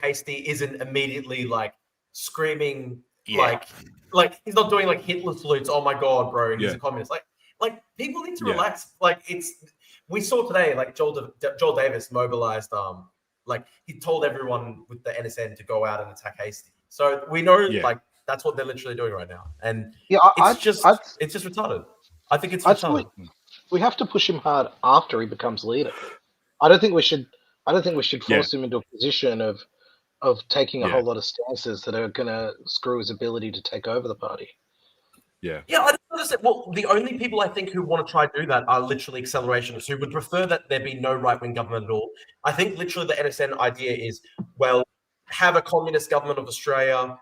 Hasty isn't immediately like screaming like he's not doing like Hitler salutes. Oh my god, bro, he's a communist. Like people need to relax. Like we saw today, like Joel Davis mobilized. Like he told everyone with the NSN to go out and attack Hasty. So we know like that's what they're literally doing right now, and it's just retarded. I think it's retarded. We have to push him hard after he becomes leader. I don't think we should force him into a position of taking a whole lot of stances that are going to screw his ability to take over the party. Yeah, I don't understand. Well, the only people I think who want to try and do that are literally accelerationists who would prefer that there be no right-wing government at all. I think literally the NSN idea is, well, have a communist government of Australia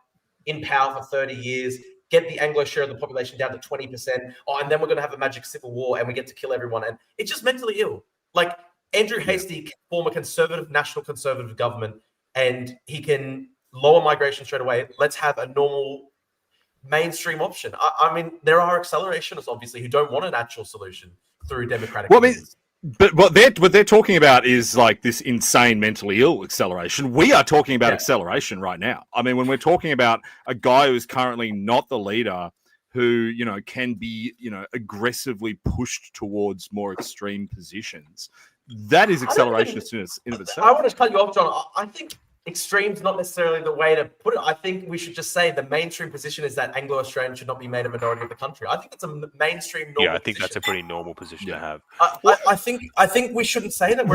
in power for 30 years, get the Anglo share of the population down to 20%, and then we're going to have a magic civil war and we get to kill everyone. And it's just mentally ill. Like, Andrew Hasty can form a national conservative government and he can lower migration straight away. Let's have a normal mainstream option. I mean, there are accelerationists, obviously, who don't want an actual solution through democratic means. But what they're talking about is like this insane mentally ill acceleration. We are talking about acceleration right now. I mean, when we're talking about a guy who's currently not the leader, who can be aggressively pushed towards more extreme positions, that is acceleration in itself. I want to cut you off, John. I think extreme's not necessarily the way to put it. I think we should just say the mainstream position is that Anglo-Australian should not be made a minority of the country. I think it's a mainstream normal I think that's a pretty normal position to have. I think we shouldn't say that.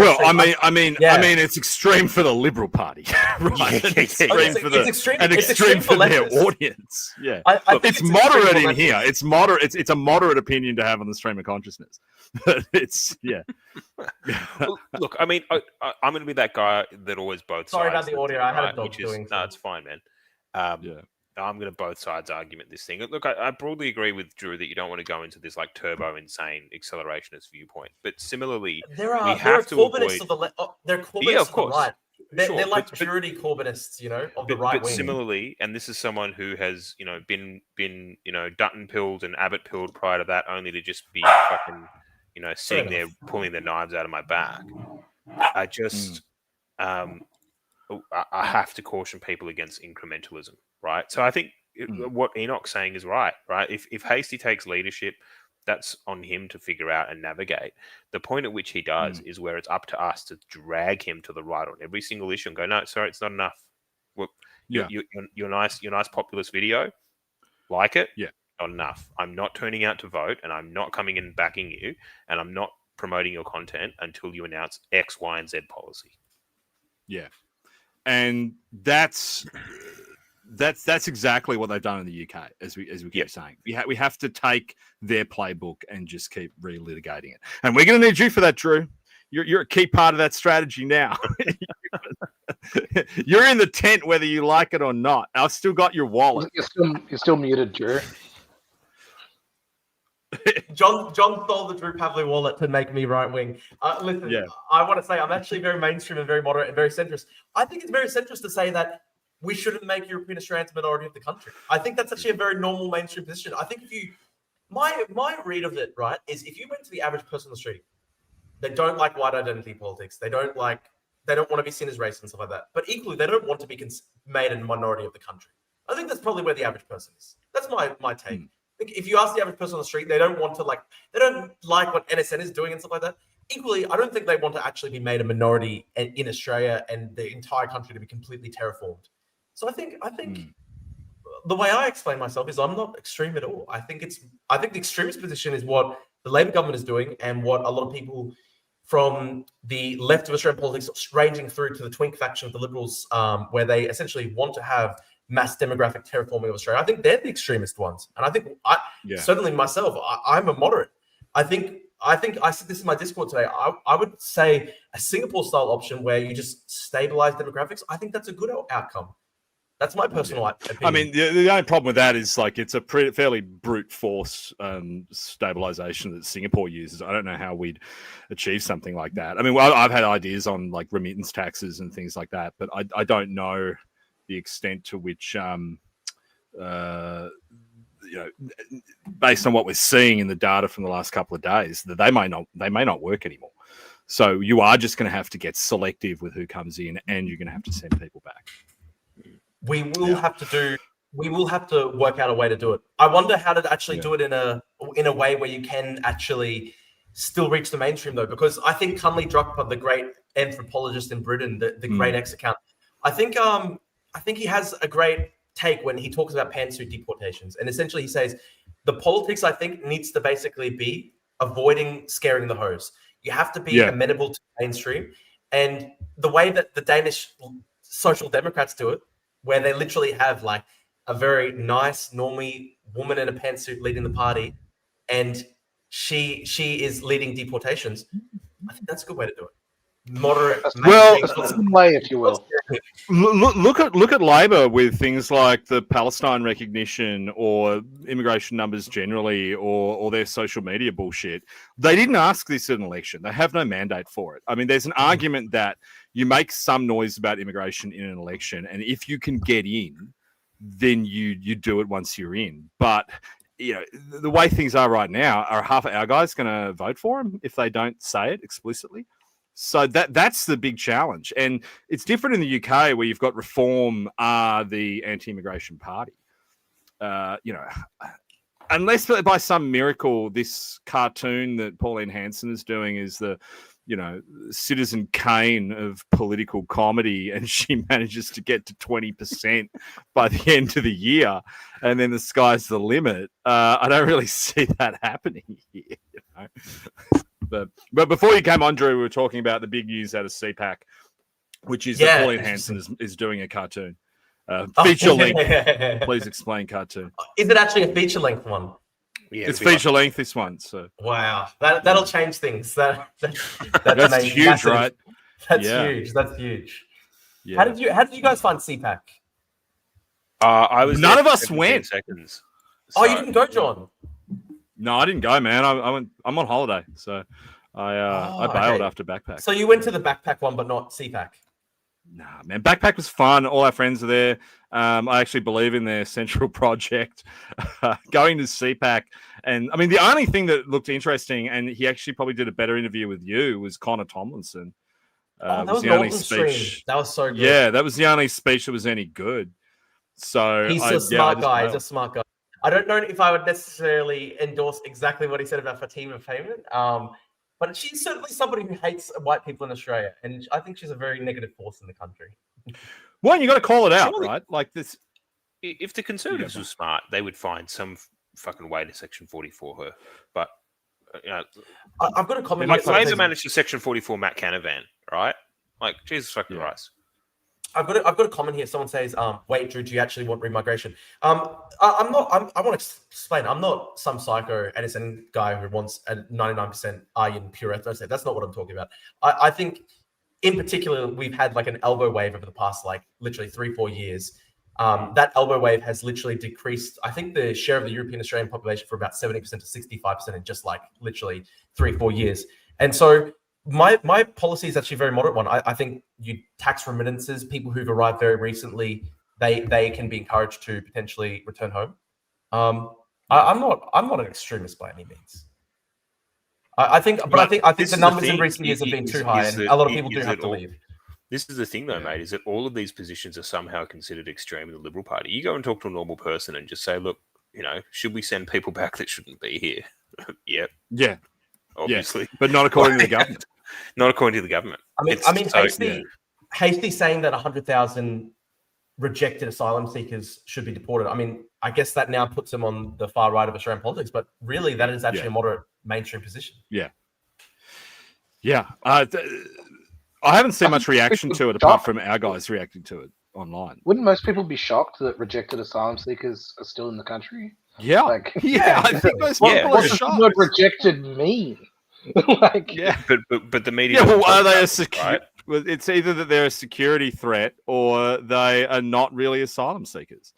I mean, it's extreme for the Liberal Party, right? It's extreme for their audience. Yeah, it's moderate in here. It's moderate. It's a moderate opinion to have on the stream of consciousness. But it's Look, I mean, I'm going to be that guy that always both sides. Sorry about the audio. I had a dog doing. No, it's fine, man. I'm going to both sides argument this thing. Look, I broadly agree with Drew that you don't want to go into this like turbo insane accelerationist viewpoint. But similarly, there are Corbynists of the they're Corbynists of the right. They're like purity Corbynists, of the right wing. But similarly, and this is someone who has, been Dutton pilled and Abbott pilled prior to that, only to just be fucking, sitting there pulling their knives out of my back. I just, I have to caution people against incrementalism, right? So I think what Enoch's saying is right? If Hasty takes leadership, that's on him to figure out and navigate. The point at which he does is where it's up to us to drag him to the right on every single issue and go, no, sorry, it's not enough. Well, your nice populist video, like it, not enough. I'm not turning out to vote, and I'm not coming in and backing you, and I'm not promoting your content until you announce X, Y, and Z policy. Yeah, and that's exactly what they've done in the UK, as we keep saying. We have to take their playbook and just keep relitigating it. And we're going to need you for that, Drew. You're a key part of that strategy now. You're in the tent whether you like it or not. I've still got your wallet. You're still muted, Drew. John stole the Drew Pavley wallet to make me right wing. Listen, I want to say I'm actually very mainstream and very moderate and very centrist. I think it's very centrist to say that we shouldn't make European Australians a minority of the country. I think that's actually a very normal mainstream position. I think my read of it, right, is if you went to the average person on the street, they don't like white identity politics. They don't want to be seen as racist and stuff like that. But equally, they don't want to be made a minority of the country. I think that's probably where the average person is. That's my take. If you ask the average person on the street, they don't like what NSN is doing and stuff like that. Equally, I don't think they want to actually be made a minority in Australia and the entire country to be completely terraformed. So I think the way I explain myself is I'm not extreme at all. I think the extremist position is what the Labor government is doing and what a lot of people from the left of Australian politics, ranging through to the twink faction of the Liberals, where they essentially want to have mass demographic terraforming of Australia. I think they're the extremist ones. And I think certainly myself, I'm a moderate. I think I said this in my Discord today. I would say a Singapore-style option where you just stabilize demographics. I think that's a good outcome. That's my personal opinion. I mean, the only problem with that is like it's a fairly brute force stabilization that Singapore uses. I don't know how we'd achieve something like that. I mean, I've had ideas on like remittance taxes and things like that, but I don't know the extent to which, based on what we're seeing in the data from the last couple of days, that they may not work anymore. So you are just going to have to get selective with who comes in, and you're going to have to send people back. We will have to work out a way to do it. I wonder how to actually do it in a way where you can actually still reach the mainstream, though, because I think Cunley Druckpa, the great anthropologist in Britain, the great X account, I think he has a great take when he talks about pantsuit deportations, and essentially he says the politics, I think, needs to basically be avoiding scaring the hose. You have to be amenable to mainstream, and the way that the Danish Social Democrats do it, where they literally have like a very nice, normally woman in a pantsuit leading the party, and she is leading deportations. I think that's a good way to do it. Moderate, way, if you will. Look at Labor with things like the Palestine recognition or immigration numbers generally, or their social media bullshit. They didn't ask this in an election. They have no mandate for it. I mean, there's an argument that you make some noise about immigration in an election, and if you can get in, then you do it once you're in. But the way things are right now, are half of our guys going to vote for him if they don't say it explicitly? So that's the big challenge. And it's different in the UK, where you've got Reform are the anti-immigration party. Unless by some miracle this cartoon that Pauline Hanson is doing is the Citizen Kane of political comedy, and she manages to get to 20% by the end of the year, and then the sky's the limit. I don't really see that happening here. But before you came on, Drew, we were talking about the big news out of CPAC, which is that Pauline Hanson is doing a cartoon. Feature length. Please explain cartoon. Is it actually a feature length one? Yeah, it's feature length, this one. So wow, that'll change things. That's huge, massive. Right? That's huge. That's huge. Yeah. How did you guys find CPAC? I was none of us went. Seconds. So. Oh, you didn't go, John? No, I didn't go, man. I went. I'm on holiday, so I bailed after Backpack. So you went to the Backpack one, but not CPAC. Nah, man. Backpack was fun. All our friends are there. I actually believe in their central project. Going to CPAC, and I mean, the only thing that looked interesting, and he actually probably did a better interview with you, was Connor Tomlinson. That was the only speech. That was so good. Yeah, that was the only speech that was any good. So he's a smart guy. He's a smart guy. I don't know if I would necessarily endorse exactly what he said about Fatima Payment, but she's certainly somebody who hates white people in Australia, and I think she's a very negative force in the country. Well, you got to call it out, right? Like this. If the Conservatives were smart, they would find some fucking way to Section 44 her. But I've got a comment. Like Laser managed to Section 44 Matt Canavan, right? Like Jesus fucking Christ. I've got a comment here. Someone says, "Wait, Drew, do you actually want remigration?" I want to explain. I'm not some psycho Edison guy who wants a 99% Aryan pure ethnicity. That's not what I'm talking about. I think, in particular, we've had like an elbow wave over the past like literally 3-4 years. That elbow wave has literally decreased. I think the share of the European Australian population from about 70% to 65% in just like literally 3-4 years. And so my policy is actually a very moderate one. I think you tax remittances, people who've arrived very recently, they can be encouraged to potentially return home. I'm not an extremist by any means. I think the numbers in recent years have been too high, and a lot of people do have to leave. This is the thing, though, mate, is that all of these positions are somehow considered extreme in the Liberal Party. You go and talk to a normal person and just say, look, should we send people back that shouldn't be here? Yep. Yeah. Obviously. But not according to the government. Not according to the government. Hasty saying that 100,000 rejected asylum seekers should be deported. I mean, I guess that now puts him on the far right of Australian politics, but really that is actually a moderate mainstream position. Yeah. Yeah. I haven't seen much reaction to it apart from our guys reacting to it online. Wouldn't most people be shocked that rejected asylum seekers are still in the country? Yeah. I think most people are shocked. What does rejected mean? But the media. Yeah, well, are they a security? Right? It's either that they're a security threat or they are not really asylum seekers.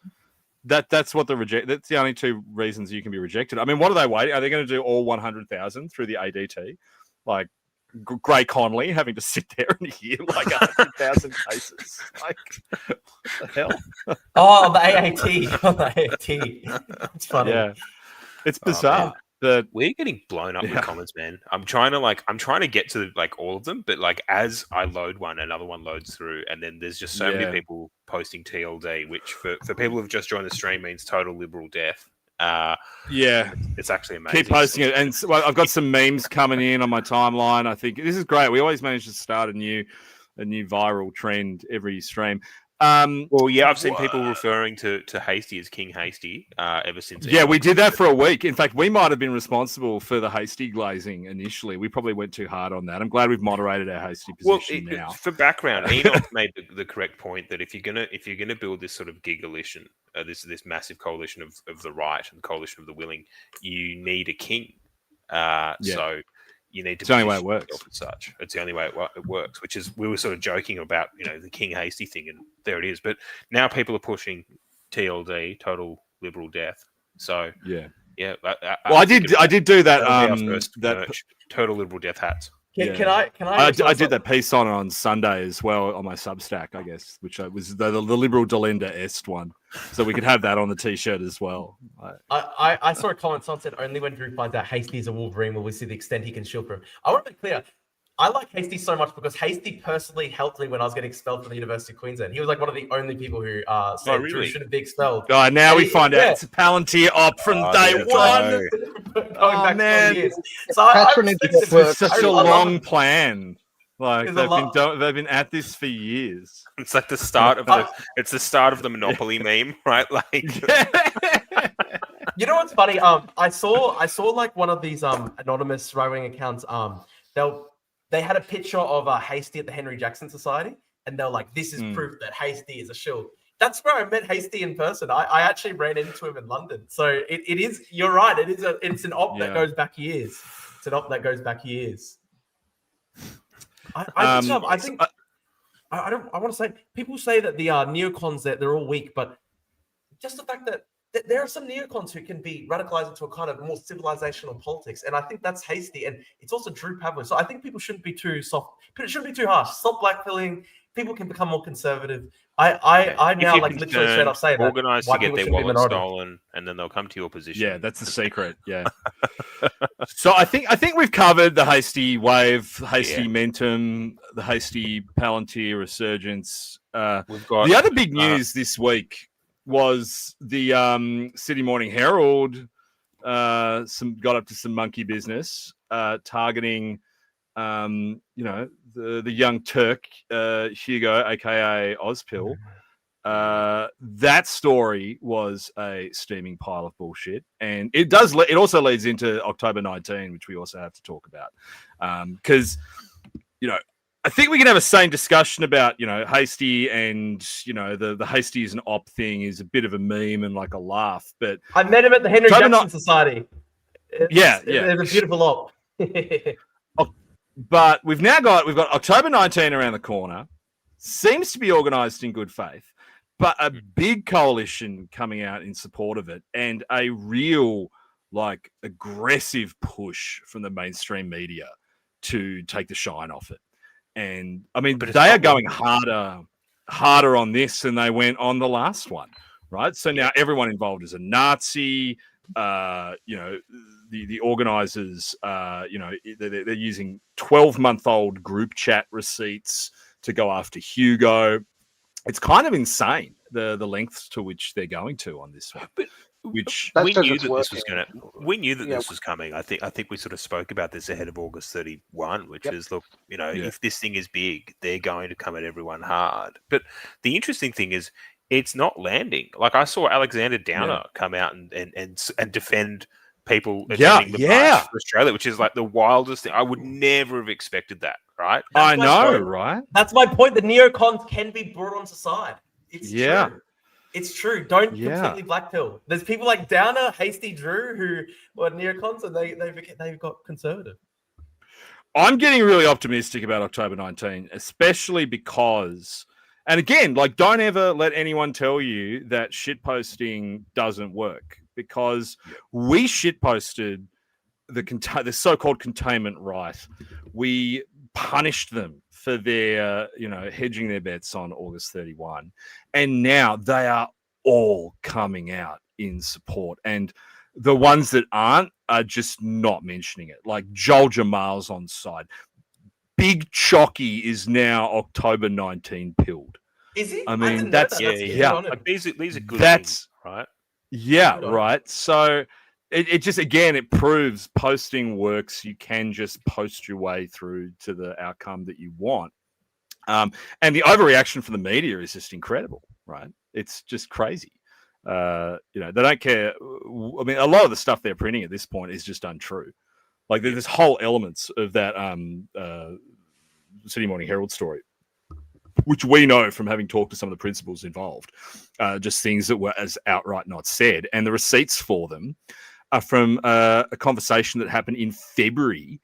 That's what the reject. That's the only two reasons you can be rejected. I mean, what are they waiting? Are they going to do all 100,000 through the ADT? Like Gray Conley having to sit there and hear like 100,000 cases. Like, what the hell? Oh, the AAT. It's funny. Yeah. It's bizarre. But we're getting blown up with comments, man. I'm trying to get to like all of them, but like as I load one, another one loads through, and then there's just so many people posting TLD, which for people who've just joined the stream means total liberal death. It's actually amazing. Keep posting it, and I've got some memes coming in on my timeline. I think this is great. We always manage to start a new viral trend every stream. I've seen people referring to Hasty as King Hasty ever since. Yeah, we did that for a week. In fact, we might have been responsible for the Hasty glazing initially. We probably went too hard on that. I'm glad we've moderated our Hasty position now. For background, Enoch made the correct point that if you're gonna build this sort of gigalition, this massive coalition of the right and coalition of the willing, you need a king. So you need to. It's the only way it works. As such, it's the only way it works. Which is, we were sort of joking about, the King Hasty thing, and there it is. But now people are pushing TLD, total liberal death. So I did do that. That total liberal death hats. Can I? I did that piece on Sunday as well on my Substack, I guess, which was the liberal Delenda Est one, so we could have that on the T-shirt as well. I saw a comment. Someone said only when Drew finds out Hasty is a Wolverine will we see the extent he can shield from. I want to be clear. I like Hasty so much because Hasty personally helped me when I was getting expelled from the University of Queensland. He was like one of the only people who said Drew shouldn't be expelled. Now we find out it's a Palantir op from day one. Going back 20 years. So it's such a long plan. Like they've been at this for years. It's like the start of the start of the Monopoly meme, right? Like you know what's funny? I saw like one of these anonymous right-wing accounts. They had a picture of Hasty at the Henry Jackson Society, and they're like, "This is proof that Hasty is a shield." That's where I met Hasty in person. I actually ran into him in London. So it is. You're right. It's an op that goes back years. It's an op that goes back years. I want to say people say that the neocons they're all weak, but just the fact that there are some neocons who can be radicalized into a kind of more civilizational politics, and I think that's Hasty, and it's also Drew Pavlin. So I think people shouldn't be too soft. It shouldn't be too harsh. Stop blackpilling. People can become more conservative. I now like literally straight up say that organize to get their wallet stolen, and then they'll come to your position. Yeah, that's the secret. Yeah. So I think we've covered the Hasty wave, Hasty momentum, the Hasty Palantir resurgence. We've got the other big news this week was the Sydney Morning Herald got up to some monkey business, targeting the young Turk Hugo, aka Ozpil. That story was a steaming pile of bullshit, and it also leads into October 19, which we also have to talk about, because I think we can have a same discussion about, Hasty and, the Hasty is an op thing is a bit of a meme and like a laugh. But I met him at the Henry Jackson Society. It's a beautiful op. But we've got October 19 around the corner. Seems to be organized in good faith, but a big coalition coming out in support of it, and a real aggressive push from the mainstream media to take the shine off it. And I mean, they are going harder on this than they went on the last one, right? So now everyone involved is a Nazi. The organizers, they're using 12-month-old group chat receipts to go after Hugo. It's kind of insane the lengths to which they're going to on this one. But we knew that this was coming. I think we sort of spoke about this ahead of August 31, which is, look, if this thing is big, they're going to come at everyone hard. But the interesting thing is, it's not landing. Like, I saw Alexander Downer come out and defend people attending the march for Australia, which is like the wildest thing. I would never have expected that, right? I know, right? That's my point. The neocons can be brought onto side. It's true. It's true. Don't completely blackpill. There's people like Downer, Hasty, Drew, who were neocons, and they've got conservative. I'm getting really optimistic about October 19, especially because, and again, don't ever let anyone tell you that shitposting doesn't work, because we shitposted the so-called containment right. We punished them for their, hedging their bets on August 31. And now they are all coming out in support. And the ones that aren't are just not mentioning it. Like Joel Jamal's on side. Big Chocky is now October 19 pilled. Is he? I mean, didn't know that's that. yeah. Like these are good That's things, right? yeah, right. So it just again it proves posting works. You can just post your way through to the outcome that you want. And the overreaction from the media is just incredible, right? It's just crazy. They don't care. I mean, a lot of the stuff they're printing at this point is just untrue. Like there's whole elements of that City Morning Herald story, which we know from having talked to some of the principals involved, just things that were as outright not said. And the receipts for them are from a conversation that happened in February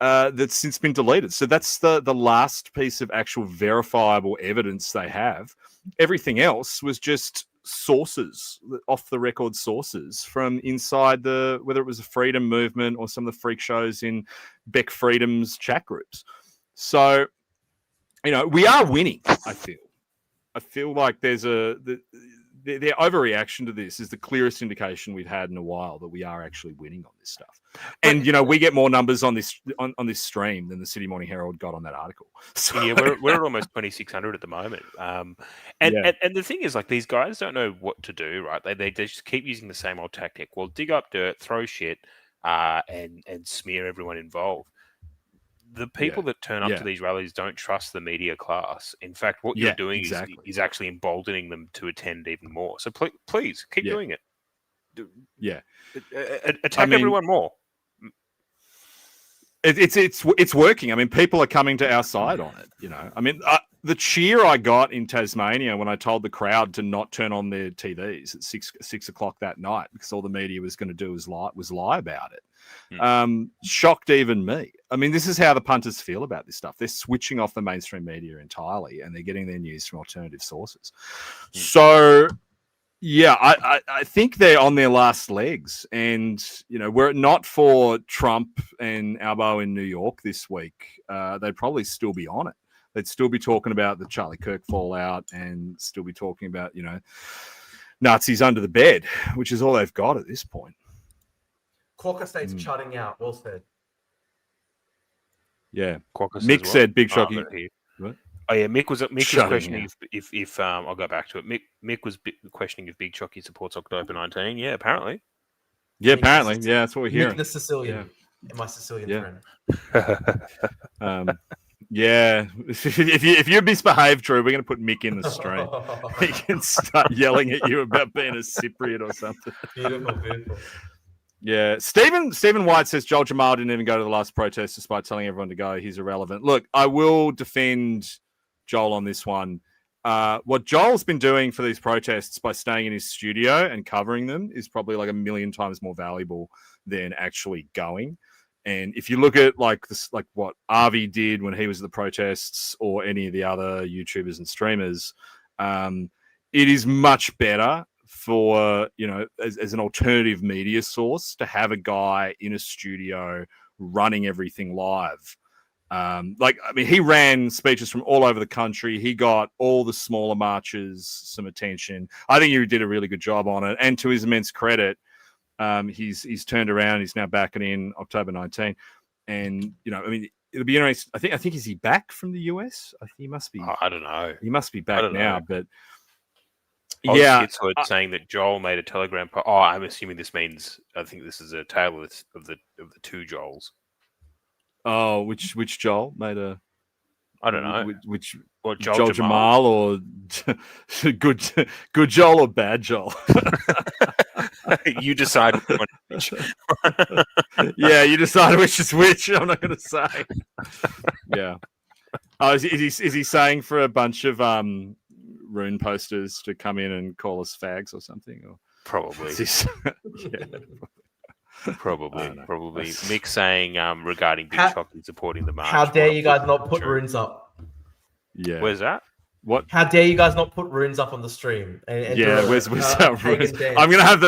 that's since been deleted. So that's the last piece of actual verifiable evidence they have. Everything else was just sources, off the record sources from inside whether it was the Freedom Movement or some of the freak shows in Beck Freedom's chat groups. So, we are winning, I feel like there's their overreaction to this is the clearest indication we've had in a while that we are actually winning on this stuff. And we get more numbers on this stream than the City Morning Herald got on that article. So... Yeah, we're at almost 2,600 at the moment. And the thing is, like, these guys don't know what to do, right? They just keep using the same old tactic. Well, dig up dirt, throw shit, and smear everyone involved. The people that turn up to these rallies don't trust the media class. In fact, what you're doing is actually emboldening them to attend even more. So please keep doing it. Yeah, attack everyone more. It's working. I mean, people are coming to our side on it. I mean, the cheer I got in Tasmania when I told the crowd to not turn on their TVs at 6 o'clock that night because all the media was going to do was lie about it. Shocked even me. I mean, this is how the punters feel about this stuff. They're switching off the mainstream media entirely, and they're getting their news from alternative sources. So, yeah, I think they're on their last legs. And, were it not for Trump and Albo in New York this week, they'd probably still be on it. They'd still be talking about the Charlie Kirk fallout and still be talking about, Nazis under the bed, which is all they've got at this point. Quokka State's shutting out. Well said. Yeah. Mick said Big Shocky. Oh yeah, Mick was questioning if I'll go back to it. Mick was questioning if Big Shocky supports October 19. Yeah, apparently. Yeah, apparently. Yeah, that's what we're hearing. Mick the Sicilian. Yeah. My Sicilian friend. Yeah, if you misbehave, Drew, we're going to put Mick in the stream. He can start yelling at you about being a Cypriot or something. Beautiful. Yeah, Stephen White says Joel Jamal didn't even go to the last protest despite telling everyone to go. He's irrelevant. Look, I will defend Joel on this one. What Joel's been doing for these protests by staying in his studio and covering them is probably like 1,000,000 times more valuable than actually going. And if you look at like what Avi did when he was at the protests or any of the other YouTubers and streamers, it is much better for, as an alternative media source to have a guy in a studio running everything live. He ran speeches from all over the country. He got all the smaller marches some attention. I think he did a really good job on it. And to his immense credit, he's turned around. He's now back in October 19. And, it'll be interesting. I think is he back from the US? I think he must be. I don't know. He must be back now, but Skitswood saying that Joel made a Telegram post. Oh, I'm assuming this means. I think this is a tale of the two Joels. Oh, which Joel made a? I don't know. Which Joel Jamal or good Joel or bad Joel? You decide which. Yeah, you decide which is which. I'm not going to say. Yeah. Oh, is he saying for a bunch of Rune posters to come in and call us fags or something? Or probably. Yeah. Probably. Mick saying regarding Big Shocky supporting the march. How dare you guys not put runes up? Yeah. Where's that? What? How dare you guys not put runes up on the stream? Where's that runes? I'm gonna have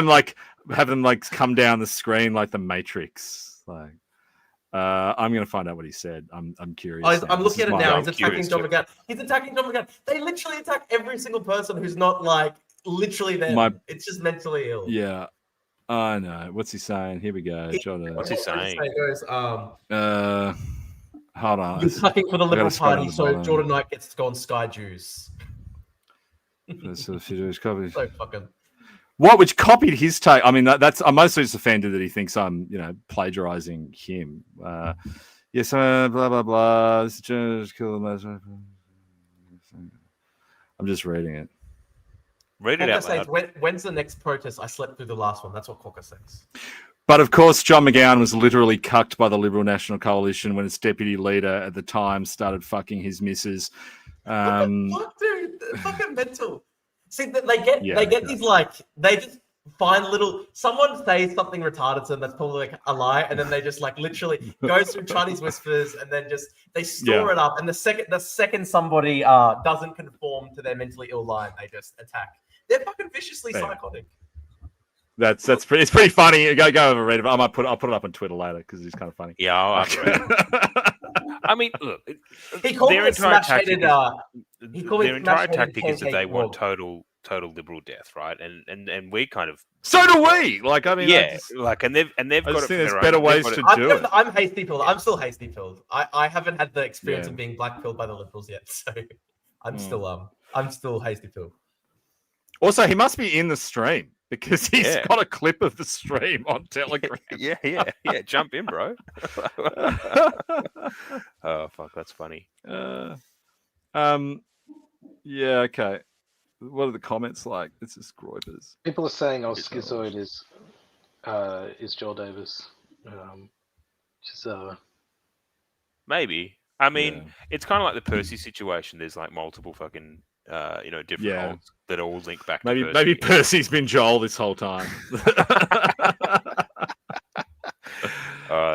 them come down the screen like the Matrix. Like, I'm gonna find out what he said. I'm curious. I'm looking at it now. He's attacking John McGann. They literally attack every single person who's not like literally there. It's just mentally ill. Yeah. I know. What's he saying? Here we go. What's he saying? He goes, hold on. you're sucking for the Liberal scroll Party, to the so bottom. Jordan Knight gets to go on Sky Juice. So fucking. What? Which copied his take? I mean, that's. I'm mostly just offended that he thinks I'm, plagiarizing him. Yes, blah blah blah. This just kill the. I'm just reading it. Read it out loud. When's the next protest? I slept through the last one. That's what Corker says. But of course, John McGowan was literally cucked by the Liberal National Coalition when its deputy leader at the time started fucking his missus. What the fuck, dude? They're fucking mental. See, they get these they just find someone says something retarded to them that's probably like a lie, and then they just literally go through Chinese whispers, and then they store it up, and the second somebody doesn't conform to their mentally ill line, they just attack. They're fucking viciously psychotic. It's pretty funny. Go over and read it. I'll put it up on Twitter later because it's kind of funny. Yeah, I'll have read it. I mean, look, he called their it entire tactic tactic is that they want total liberal death, right? And we kind of so do we. And they've got there's better ways to do it. I'm hasty pilled. I'm still hasty pilled. I haven't had the experience of being black pilled by the Liberals yet, so I'm still hasty pilled. Also, he must be in the stream because he's got a clip of the stream on Telegram. yeah. Jump in, bro. Oh fuck, that's funny. Yeah, okay. What are the comments like? This is Groypers. People are saying, Schizoid is Joel Davis. Maybe. I mean, it's kind of like the Percy situation. There's multiple fucking different holds that all link back to Percy. Maybe Percy's been Joel this whole time.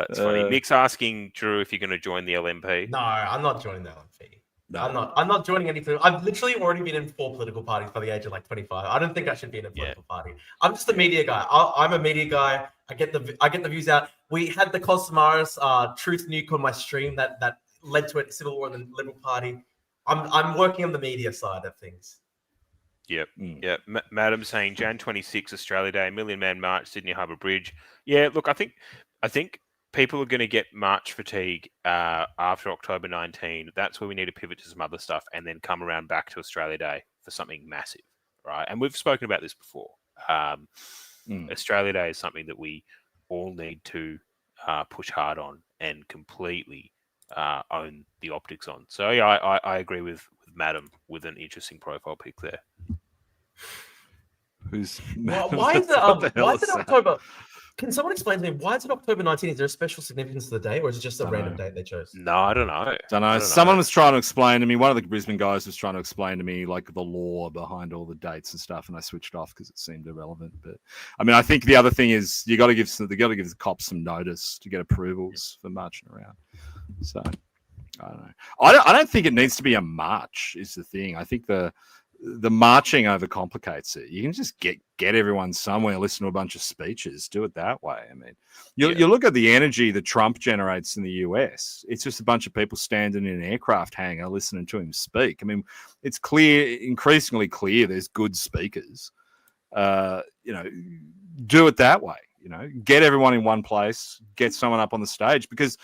It's funny. Nick's asking Drew if you're going to join the LNP. No, I'm not joining the LNP. No. I'm not joining any. I've literally already been in 4 political parties by the age of 25. I don't think I should be in a political party. I'm just a media guy. I'm a media guy. I get the views out. We had the Cosmaris Truth Nuke on my stream that led to a civil war in the Liberal Party. I'm working on the media side of things. Yep. Yep. Madam saying Jan 26 Australia Day, Million Man March, Sydney Harbour Bridge. Yeah. Look, I think people are going to get March fatigue after October 19. That's where we need to pivot to some other stuff and then come around back to Australia Day for something massive, right? And we've spoken about this before. Australia Day is something that we all need to push hard on and completely own the optics on. So yeah, I agree with Madam with an interesting profile pic there. Why is it October? Can someone explain to me why is it October 19? Is there a special significance to the day, or is it just a random date they chose? No, I don't know. Someone was trying to explain to me. One of the Brisbane guys was trying to explain to me the law behind all the dates and stuff, and I switched off because it seemed irrelevant. But I mean, I think the other thing is they got to give the cops some notice to get approvals for marching around. So I don't know. I don't think it needs to be a march. Is the thing. I think the marching overcomplicates it. You can just get everyone somewhere, listen to a bunch of speeches, do it that way. I mean, you look at the energy that Trump generates in the US. It's just a bunch of people standing in an aircraft hangar listening to him speak. I mean, it's increasingly clear there's good speakers. Do it that way. Get everyone in one place, get someone up on the stage because,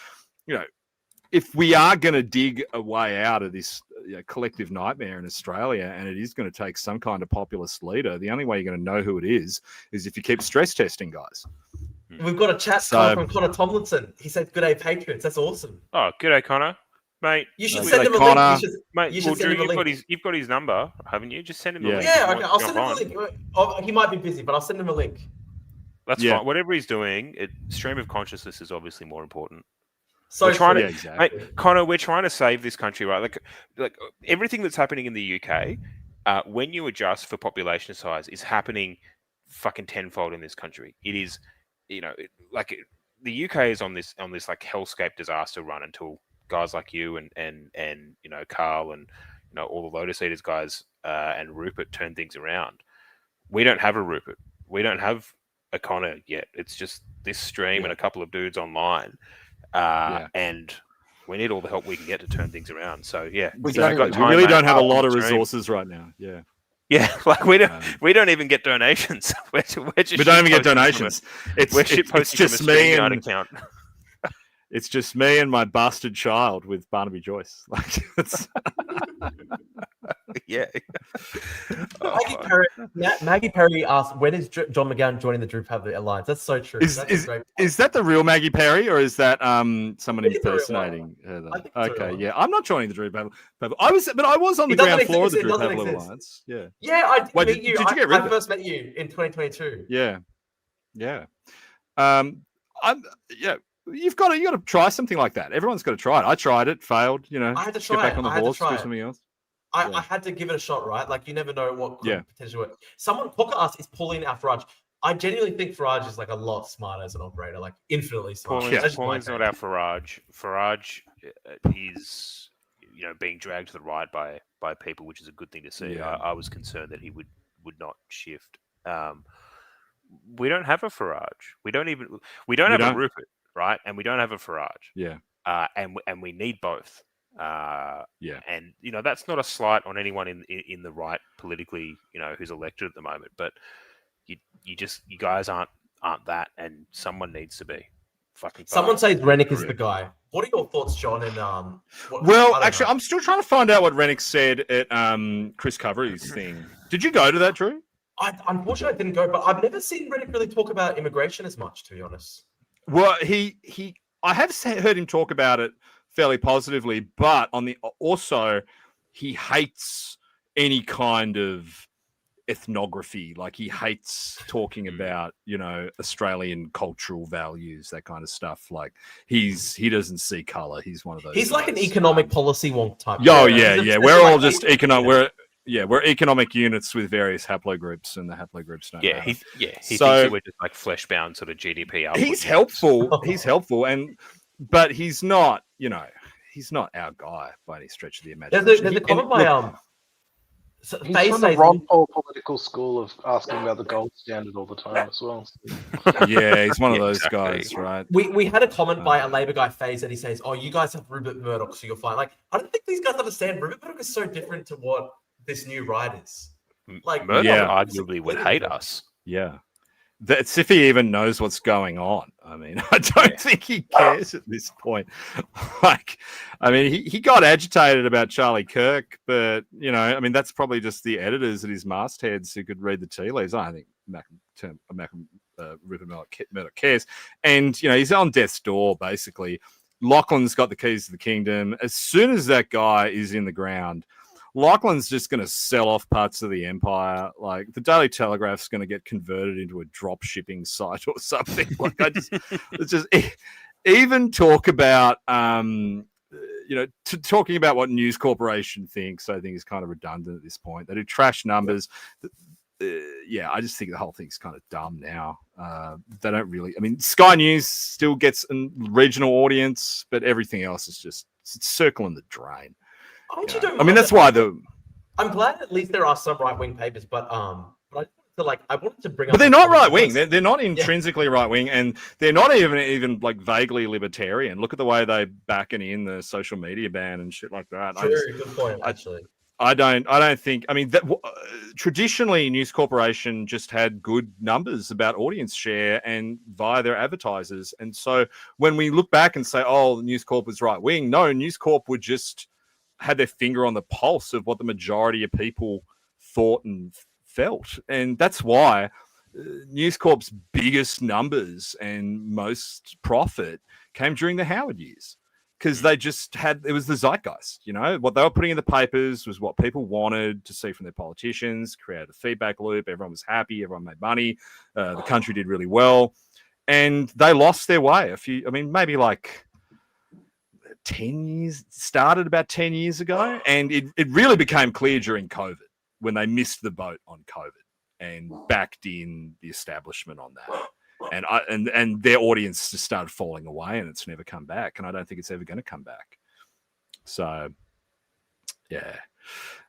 if we are going to dig a way out of this collective nightmare in Australia, and it is going to take some kind of populist leader, the only way you're going to know who it is if you keep stress testing guys. We've got a chat from Connor Tomlinson. He said, "Good day, Patriots." That's awesome. Oh, good day, Connor. Mate, you should send him a link. You've got his number, haven't you? Just send him a link. Yeah, okay. I'll send him a link. He might be busy, but I'll send him a link. That's fine. Whatever he's doing, stream of consciousness is obviously more important. So mate, Connor, we're trying to save this country, right? Like everything that's happening in the UK, when you adjust for population size, is happening fucking tenfold in this country. It is, the UK is on this hellscape disaster run until guys like you and Carl and all the Lotus Eaters guys and Rupert turn things around. We don't have a Rupert. We don't have a Connor yet. It's just this stream and a couple of dudes online. And we need all the help we can get to turn things around. So we really don't have a lot of resources right now. Yeah, Yeah, like we don't even get donations. We're just we don't even get donations. It's just me and account. It's just me and my bastard child with Barnaby Joyce. Like, it's... yeah. Maggie Perry asked, "When is John McGowan joining the Drew Pavley Alliance?" That's so true. Is that the real Maggie Perry, or is that someone impersonating her? Okay, yeah, I'm not joining the Drew Pavley. I was on the ground floor of the Drew Pavley Alliance. Yeah. Yeah, I did meet you. Did you get rid of it? I first met you in 2022. Yeah. You've got to try something like that. Everyone's got to try it. I tried it, failed. I had to try get back on the horse, do something else. I had to give it a shot, right? Like, you never know what could potentially work. Someone, Podcast is pulling out Farage. I genuinely think Farage is like a lot smarter as an operator, like infinitely smarter. Pauling's not our Farage. Farage is, being dragged to the right by people, which is a good thing to see. Yeah. I was concerned that he would not shift. We don't have a Farage. We don't have a Rupert, right? And we don't have a Farage. Yeah. And we need both. And that's not a slight on anyone in the right politically, who's elected at the moment, but you guys aren't that, and someone needs to be. Someone says Rennick is the guy. What are your thoughts, John? And actually, I'm still trying to find out what Rennick said at Chris Covery's thing. Did you go to that, Drew? Unfortunately, I didn't go, but I've never seen Rennick really talk about immigration as much, to be honest. Well, I have heard him talk about it fairly positively, but also he hates any kind of ethnography. Like, he hates talking about Australian cultural values, that kind of stuff. Like, he doesn't see color. He's one of those. He's like an economic policy wonk type. Yeah. We're all just economic. We're economic units with various haplogroups, and the haplogroups don't matter. He thinks that we're just like flesh-bound sort of GDP. He's helpful. He's helpful, but he's not. He's not our guy by any stretch of the imagination. There's a comment by he's from the Ron Paul political school of asking about the gold standard all the time as well. Yeah, he's one of those guys, right? We had a comment by a Labor guy, Faze, and he says, "Oh, you guys have Rupert Murdoch, so you're fine." Like, I don't think these guys understand. Rupert Murdoch is so different to what this new right is. Like, Murdoch arguably would hate us. Yeah. That's if he even knows what's going on. I mean, I don't think he cares at this point. He got agitated about Charlie Kirk, but that's probably just the editors at his mastheads who could read the tea leaves. I don't think Rupert Murdoch cares, and he's on death's door basically. Lachlan's got the keys to the kingdom. As soon as that guy is in the ground, Lachlan's just going to sell off parts of the empire. Like, the Daily Telegraph's going to get converted into a drop shipping site or something. Like, even talk about, talking about what News Corporation thinks, I think is kind of redundant at this point. They do trash numbers. I just think the whole thing's kind of dumb now. They don't really. Sky News still gets a regional audience, but everything else is just circling the drain. That's why I'm glad at least there are some right-wing papers, but I wanted to bring up. But they're not right-wing. They're not intrinsically right-wing, and they're not even like vaguely libertarian. Look at the way they backing in the social media ban and shit like that. True, good point. Actually, I don't think. Traditionally, News Corporation just had good numbers about audience share and via their advertisers, and so when we look back and say, "Oh, News Corp was right-wing," no, News Corp would just had their finger on the pulse of what the majority of people thought and felt. And that's why News Corp's biggest numbers and most profit came during the Howard years, because they just it was the zeitgeist. What they were putting in the papers was what people wanted to see from their politicians, created a feedback loop. Everyone was happy. Everyone made money. The country did really well. And they lost their way. Maybe like 10 years, started about 10 years ago, and it really became clear during COVID, when they missed the boat on COVID and backed in the establishment on that, and their audience just started falling away, and it's never come back, and I don't think it's ever going to come back. So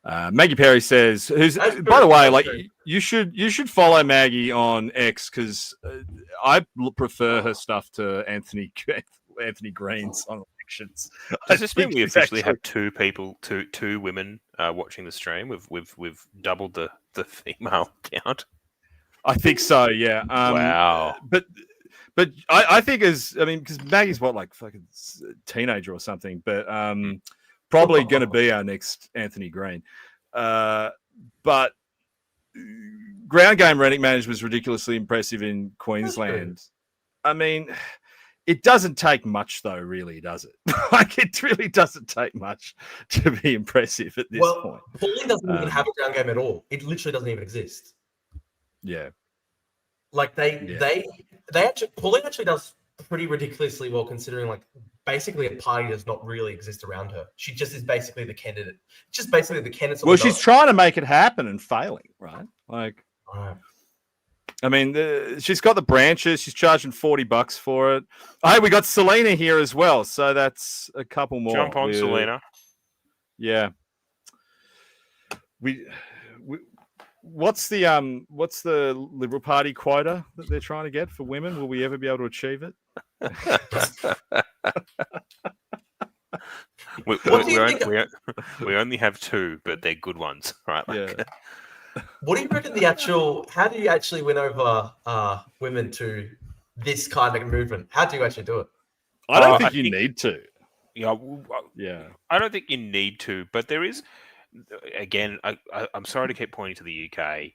Maggie Perry says, by the way, like, you should follow Maggie on X, because I prefer her stuff to Anthony Green's on elections. Does this mean we officially have two women watching the stream? We've doubled the the female count? I think so. Yeah. Wow. But I think because Maggie's what, like fucking teenager or something, but probably going to be our next Anthony Green. But ground game running management was ridiculously impressive in Queensland. I mean, it doesn't take much, though, really, does it? Like, it really doesn't take much to be impressive at this point. Pauline doesn't even have a ground game at all. It literally doesn't even exist. Yeah. Like they actually, Pauline actually does pretty ridiculously well, considering like basically a party does not really exist around her. She just is basically the candidate. Just basically the candidate. Well, she's trying to make it happen and failing, right? Like, right. I mean, she's got the branches. She's charging $40 for it. Hey, we got Selena here as well, so that's a couple more. Jump on, Selena. Yeah. What's the Liberal Party quota that they're trying to get for women? Will we ever be able to achieve it? we only have 2, but they're good ones, right? Like, yeah. What do you reckon how do you actually win over women to this kind of movement? How do you actually do it? I don't think you need to. Yeah. I don't think you need to, but there is. Again, I'm sorry to keep pointing to the UK,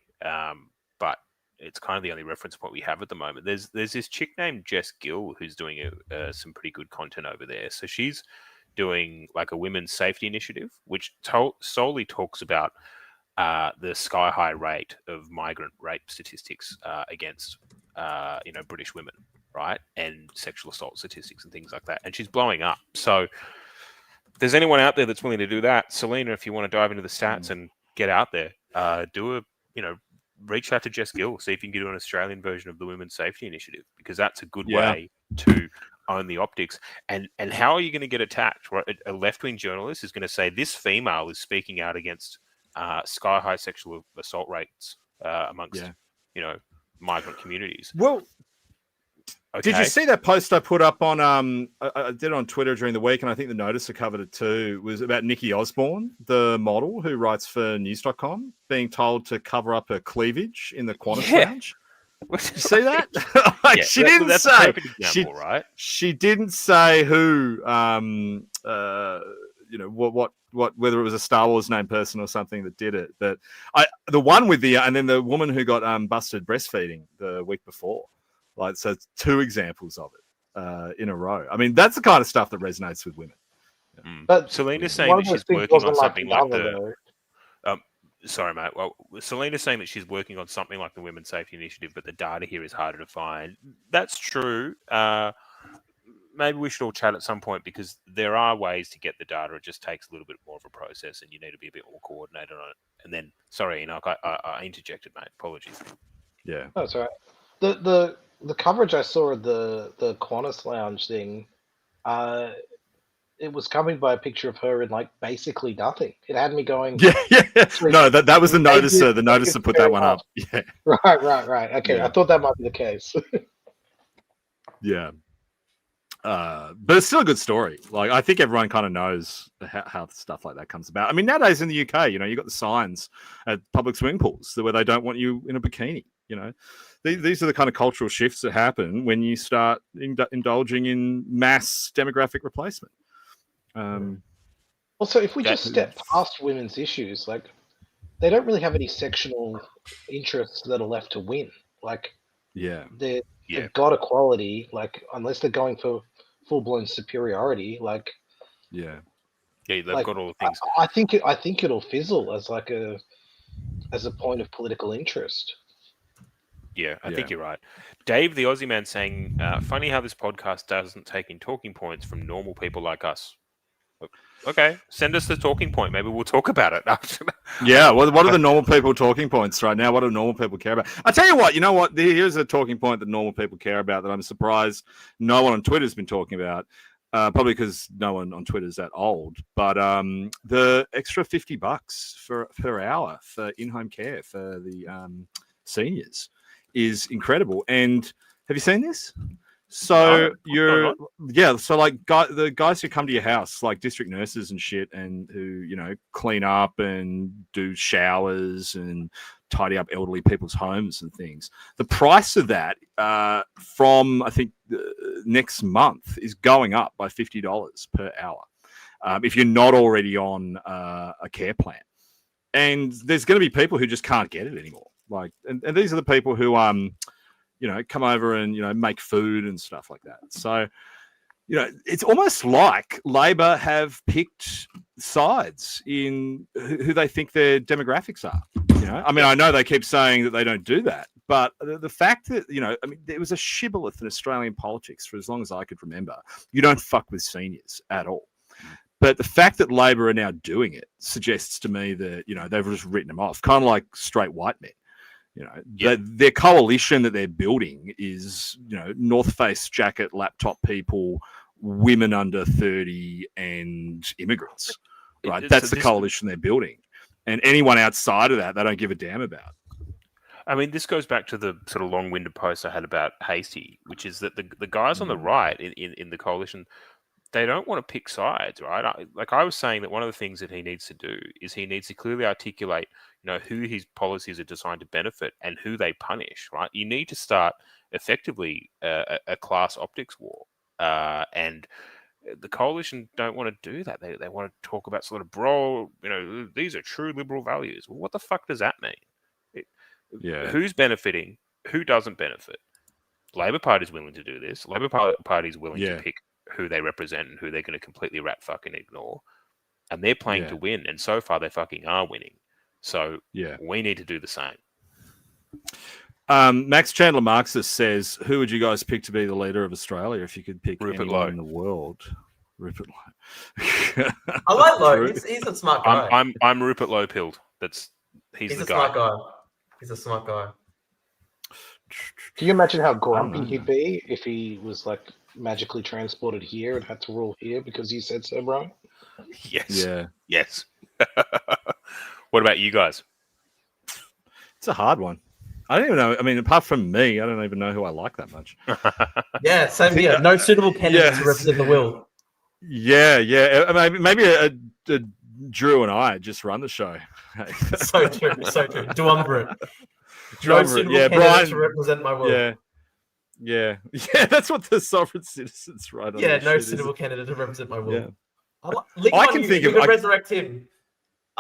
but it's kind of the only reference point we have at the moment. There's this chick named Jess Gill who's doing some pretty good content over there. So she's doing like a women's safety initiative, which solely talks about the sky high rate of migrant rape statistics against British women, right, and sexual assault statistics and things like that. And she's blowing up. So if there's anyone out there that's willing to do that, Selena, if you want to dive into the stats and get out there, reach out to Jess Gill, see if you can do an Australian version of the Women's Safety Initiative, because that's a good way to own the optics. And how are you going to get attacked? Right? A left-wing journalist is going to say this female is speaking out against sky-high sexual assault rates amongst migrant communities. Well, okay. Did you see that post I put up on? I did it on Twitter during the week, and I think the Noticer covered it too. It was about Nikki Osborne, the model who writes for News.com, being told to cover up her cleavage in the Qantas lounge. Did you see that? She didn't say. A perfect example, right? She didn't say who. What whether it was a Star Wars named person or something that did it. But the one with and then the woman who got busted breastfeeding the week before. Like, so it's 2 examples of it in a row. I mean, that's the kind of stuff that resonates with women. But Selena's saying that she's working on something like the. Sorry, mate. Well, Selena's saying that she's working on something like the Women's Safety Initiative, but the data here is harder to find. That's true. Maybe we should all chat at some point, because there are ways to get the data. It just takes a little bit more of a process, and you need to be a bit more coordinated on it. And then, sorry, Enoch, I interjected, mate. Apologies. Yeah, that's all right. The coverage I saw of the Qantas lounge thing, it was covered by a picture of her in like basically nothing. It had me going. Yeah. No, that was the Noticer. The Noticer put that one up. Yeah. Right. Okay, yeah. I thought that might be the case. Yeah. But it's still a good story. Like, I think everyone kind of knows how stuff like that comes about. I mean, nowadays in the UK, you got the signs at public swimming pools where they don't want you in a bikini. These are the kind of cultural shifts that happen when you start indulging in mass demographic replacement. Also, if we just step past women's issues, like, they don't really have any sectional interests that are left to win. Like, they've got equality. Like, unless they're going for full-blown superiority, like, they've got all the things. I think it'll fizzle as a point of political interest. Yeah, I think you're right. Dave, the Aussie man, saying, funny how this podcast doesn't take in talking points from normal people like us. Okay, send us the talking point. Maybe we'll talk about it. Yeah, what are the normal people talking points right now? What do normal people care about? I tell you what, here's a talking point that normal people care about that I'm surprised no one on Twitter has been talking about. Probably because no one on Twitter is that old. But the extra $50 per hour for in-home care for the seniors is incredible. And have you seen this? So the guys who come to your house, like district nurses and shit, and who clean up and do showers and tidy up elderly people's homes and things. The price of that from, I think, next month is going up by $50 per hour if you're not already on a care plan. And there's going to be people who just can't get it anymore. Like, and these are the people who, come over and, make food and stuff like that. So, it's almost like Labor have picked sides in who they think their demographics are. I know they keep saying that they don't do that, but the fact that, there was a shibboleth in Australian politics for as long as I could remember. You don't fuck with seniors at all. But the fact that Labor are now doing it suggests to me that, they've just written them off, kind of like straight white men. Their coalition that they're building is, North Face jacket, laptop people, women under 30, and immigrants. Right, that's the coalition they're building, and anyone outside of that, they don't give a damn about. I mean, this goes back to the sort of long-winded post I had about Hasty, which is that the guys on the right in the coalition, they don't want to pick sides, right? I was saying that one of the things that he needs to do is he needs to clearly articulate, who his policies are designed to benefit and who they punish, right? You need to start effectively a class optics war. And the coalition don't want to do that. They want to talk about sort of these are true liberal values. Well, what the fuck does that mean? Who's benefiting? Who doesn't benefit? Labor Party is willing to do this. Labor Party is willing to pick who they represent and who they're going to completely rat fucking ignore. And they're playing to win. And so far, they fucking are winning. So we need to do the same. Max Chandler Marxist says, who would you guys pick to be the leader of Australia if you could pick Rupert anyone Lowe in the world? Rupert Lowe. I like Lowe. He's a smart guy. I'm Rupert Lowe pilled. He's the guy. Smart guy. He's a smart guy. Can you imagine how grumpy he'd be if he was like magically transported here and had to rule here because you said so, bro? Yes. Yeah. Yes. What about you guys? It's a hard one. I don't even know. I mean, apart from me, I don't even know who I like that much. Yeah, same here. No suitable candidate to represent the will. Yeah. Maybe a Drew and I just run the show. So true. Duumvirate. No suitable candidate Brian, to represent my will. Yeah. That's what the sovereign citizens write on. Yeah, no suitable candidate to represent my will. Yeah. I can think of. You could resurrect him.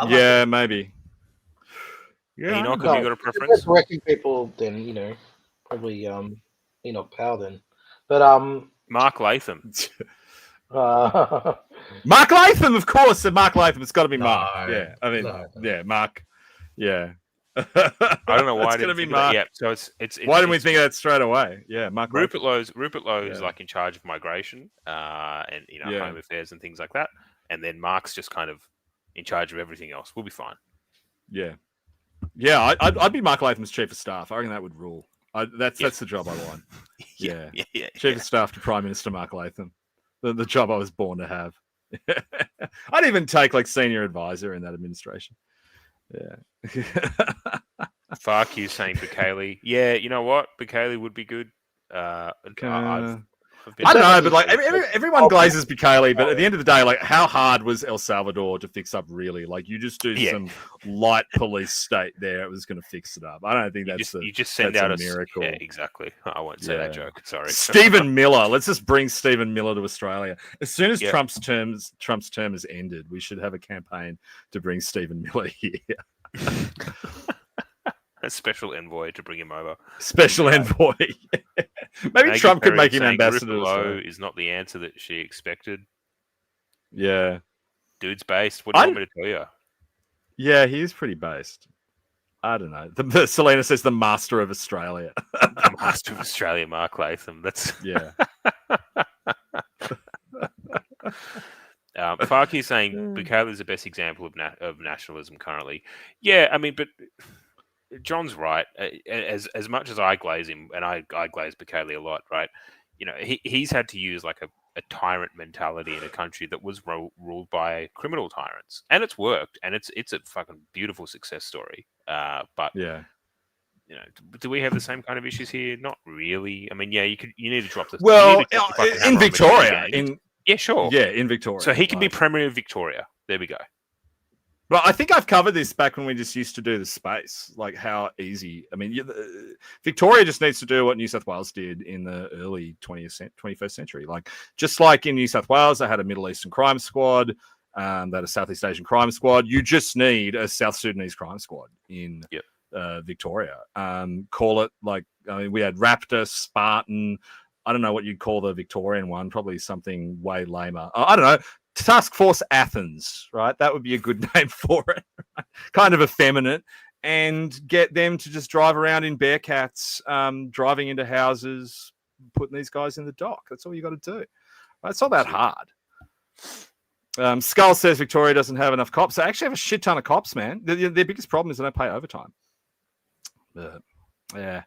Maybe. Yeah, Enoch, have you got a preference? Resurrecting people, then probably Enoch Powell then, but Mark Latham. Mark Latham, of course. Mark Latham. It's got to be Mark. Mark. Yeah. I don't know why it's going to be Mark. Yeah, so it's why didn't we think of that straight away? Yeah, Mark. Rupert Lowe is like in charge of migration and home affairs and things like that, and then Mark's just kind of in charge of everything else. We'll be fine. Yeah, I'd be Mark Latham's chief of staff. I reckon that would rule. That's the job I want. Yeah. Chief of staff to Prime Minister Mark Latham, the job I was born to have. I'd even take like senior advisor in that administration. Yeah. Fuck you saying Bukele. Yeah, you know what? Bukele would be good. I don't know, but like everyone glazes Bukele, but at the end of the day, like how hard was El Salvador to fix up really? Like you just do some light police state there, it was going to fix it up. I don't think you just send out a miracle. Yeah, exactly. I won't say that joke. Sorry. Stephen Miller. Let's just bring Stephen Miller to Australia. As soon as Trump's term has ended, we should have a campaign to bring Stephen Miller here. A special envoy to bring him over. Special envoy. Maybe Trump could make him ambassador. Rupert Lowe is not the answer that she expected. Yeah. Dude's based. What do you want me to tell you? Yeah, he is pretty based. I don't know. Selena says the master of Australia. The master of Australia, Mark Latham. That's Farky saying Bukele is the best example of nationalism currently. Yeah, I mean, but John's right. As much as I glaze him, and I glaze Bukele a lot, right? He's had to use like a tyrant mentality in a country that was ruled by criminal tyrants, and it's worked, and it's a fucking beautiful success story. But do we have the same kind of issues here? Not really. I mean, you need to drop the in Victoria. Yeah, sure. Yeah, in Victoria. So he can be Premier of Victoria. There we go. Well, I think I've covered this back when we just used to do the space, like how easy. I mean, Victoria just needs to do what New South Wales did in the early 21st century. Like, just like in New South Wales, they had a Middle Eastern crime squad, they had a Southeast Asian crime squad. You just need a South Sudanese crime squad in Victoria. Call it like, I mean, we had Raptor, Spartan. I don't know what you'd call the Victorian one, probably something way lamer. I don't know. Task Force Athens, right? That would be a good name for it. Right? Kind of effeminate, and get them to just drive around in Bearcats, driving into houses, putting these guys in the dock. That's all you got to do. Right? It's not that hard. Skull says Victoria doesn't have enough cops. They actually have a shit ton of cops, man. Their biggest problem is they don't pay overtime. Yeah.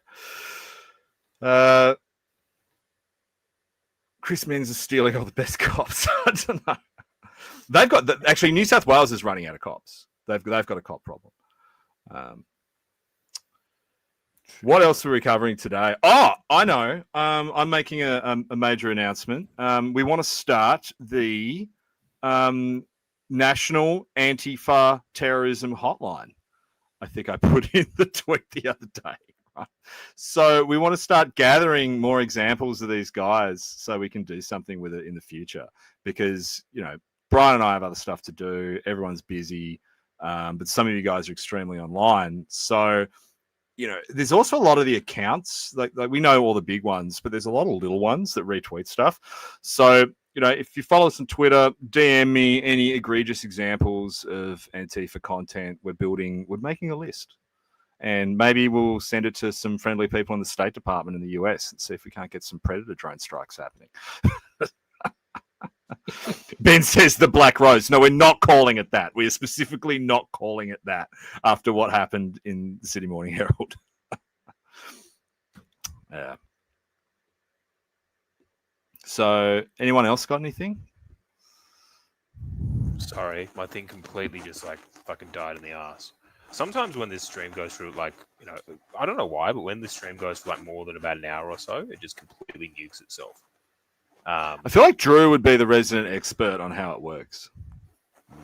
Chris Menz is stealing all the best cops. I don't know. They've got actually New South Wales is running out of cops. They've got a cop problem. What else are we covering today? Oh, I know. I'm making a major announcement. We want to start the National Antifa Terrorism Hotline. I think I put in the tweet the other day. Right? So we want to start gathering more examples of these guys so we can do something with it in the future. Because, you know, Brian and I have other stuff to do. Everyone's busy. But some of you guys are extremely online. So, you know, there's also a lot of the accounts, like we know all the big ones, but there's a lot of little ones that retweet stuff. So, you know, if you follow us on Twitter, DM me any egregious examples of Antifa content. We're making a list. And maybe we'll send it to some friendly people in the State Department in the US and see if we can't get some predator drone strikes happening. Ben says the Black Rose. No, we're not calling it that. We are specifically not calling it that after what happened in the Sydney Morning Herald. Yeah. So, anyone else got anything? Sorry, my thing completely just like fucking died in the ass. Sometimes when this stream goes through, like, you know, I don't know why, but when this stream goes for like more than about an hour or so, it just completely nukes itself. I feel like Drew would be the resident expert on how it works.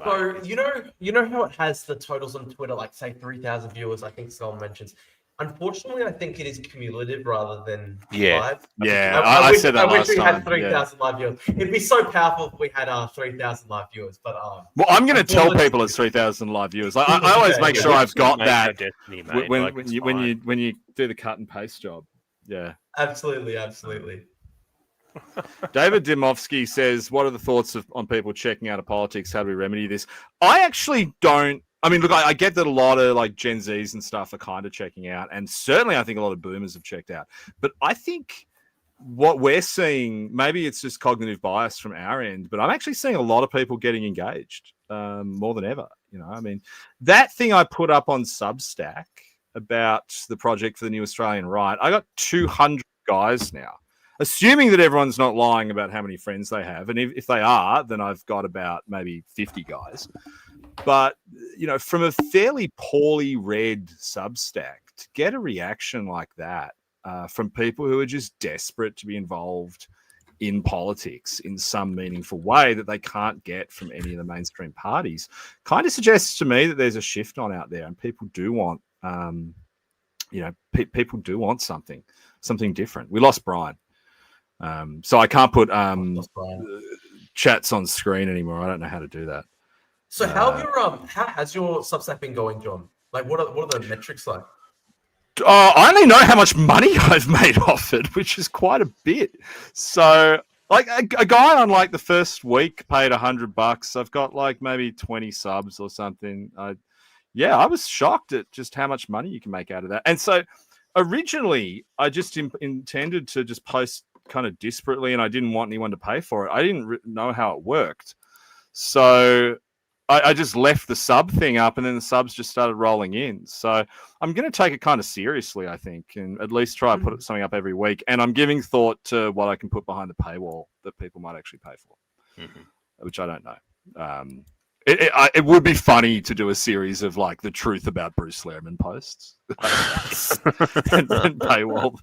So you know how it has the totals on Twitter, like say 3,000 viewers. I think someone mentions. Unfortunately, I think it is cumulative rather than live. Yeah, I said that last time. I wish we had 3,000 live viewers. It'd be so powerful if we had 3,000 live viewers. But well, I'm going to tell people it's 3,000 live viewers. I always make sure I've got that when you do the cut and paste job. Yeah, absolutely. David Dimovsky says, what are the thoughts on people checking out of politics? How do we remedy this? I actually don't. I mean, look, I get that a lot of like Gen Zs and stuff are kind of checking out. And certainly I think a lot of boomers have checked out. But I think what we're seeing, maybe it's just cognitive bias from our end, but I'm actually seeing a lot of people getting engaged more than ever. You know, I mean, that thing I put up on Substack about the project for the New Australian Right, I got 200 guys now. Assuming that everyone's not lying about how many friends they have. And if they are, then I've got about maybe 50 guys. But, you know, from a fairly poorly read Substack, to get a reaction like that from people who are just desperate to be involved in politics in some meaningful way that they can't get from any of the mainstream parties kind of suggests to me that there's a shift on out there and people do want, people do want something different. We lost Brian. So I can't put chats on screen anymore. I don't know how to do that. So how has your Substack been going, John? Like, what are the metrics like? I only know how much money I've made off it, which is quite a bit. So, like a guy on like the first week paid $100. I've got like maybe 20 subs or something. I was shocked at just how much money you can make out of that. And so, originally, I just intended to just post kind of disparately, and I didn't want anyone to pay for it. I didn't know how it worked, so I just left the sub thing up, and then the subs just started rolling in. So I'm going to take it kind of seriously, I think, and at least try to put something up every week. And I'm giving thought to what I can put behind the paywall that people might actually pay for, which I don't know. It would be funny to do a series of like the truth about Bruce Lehrman posts and paywall,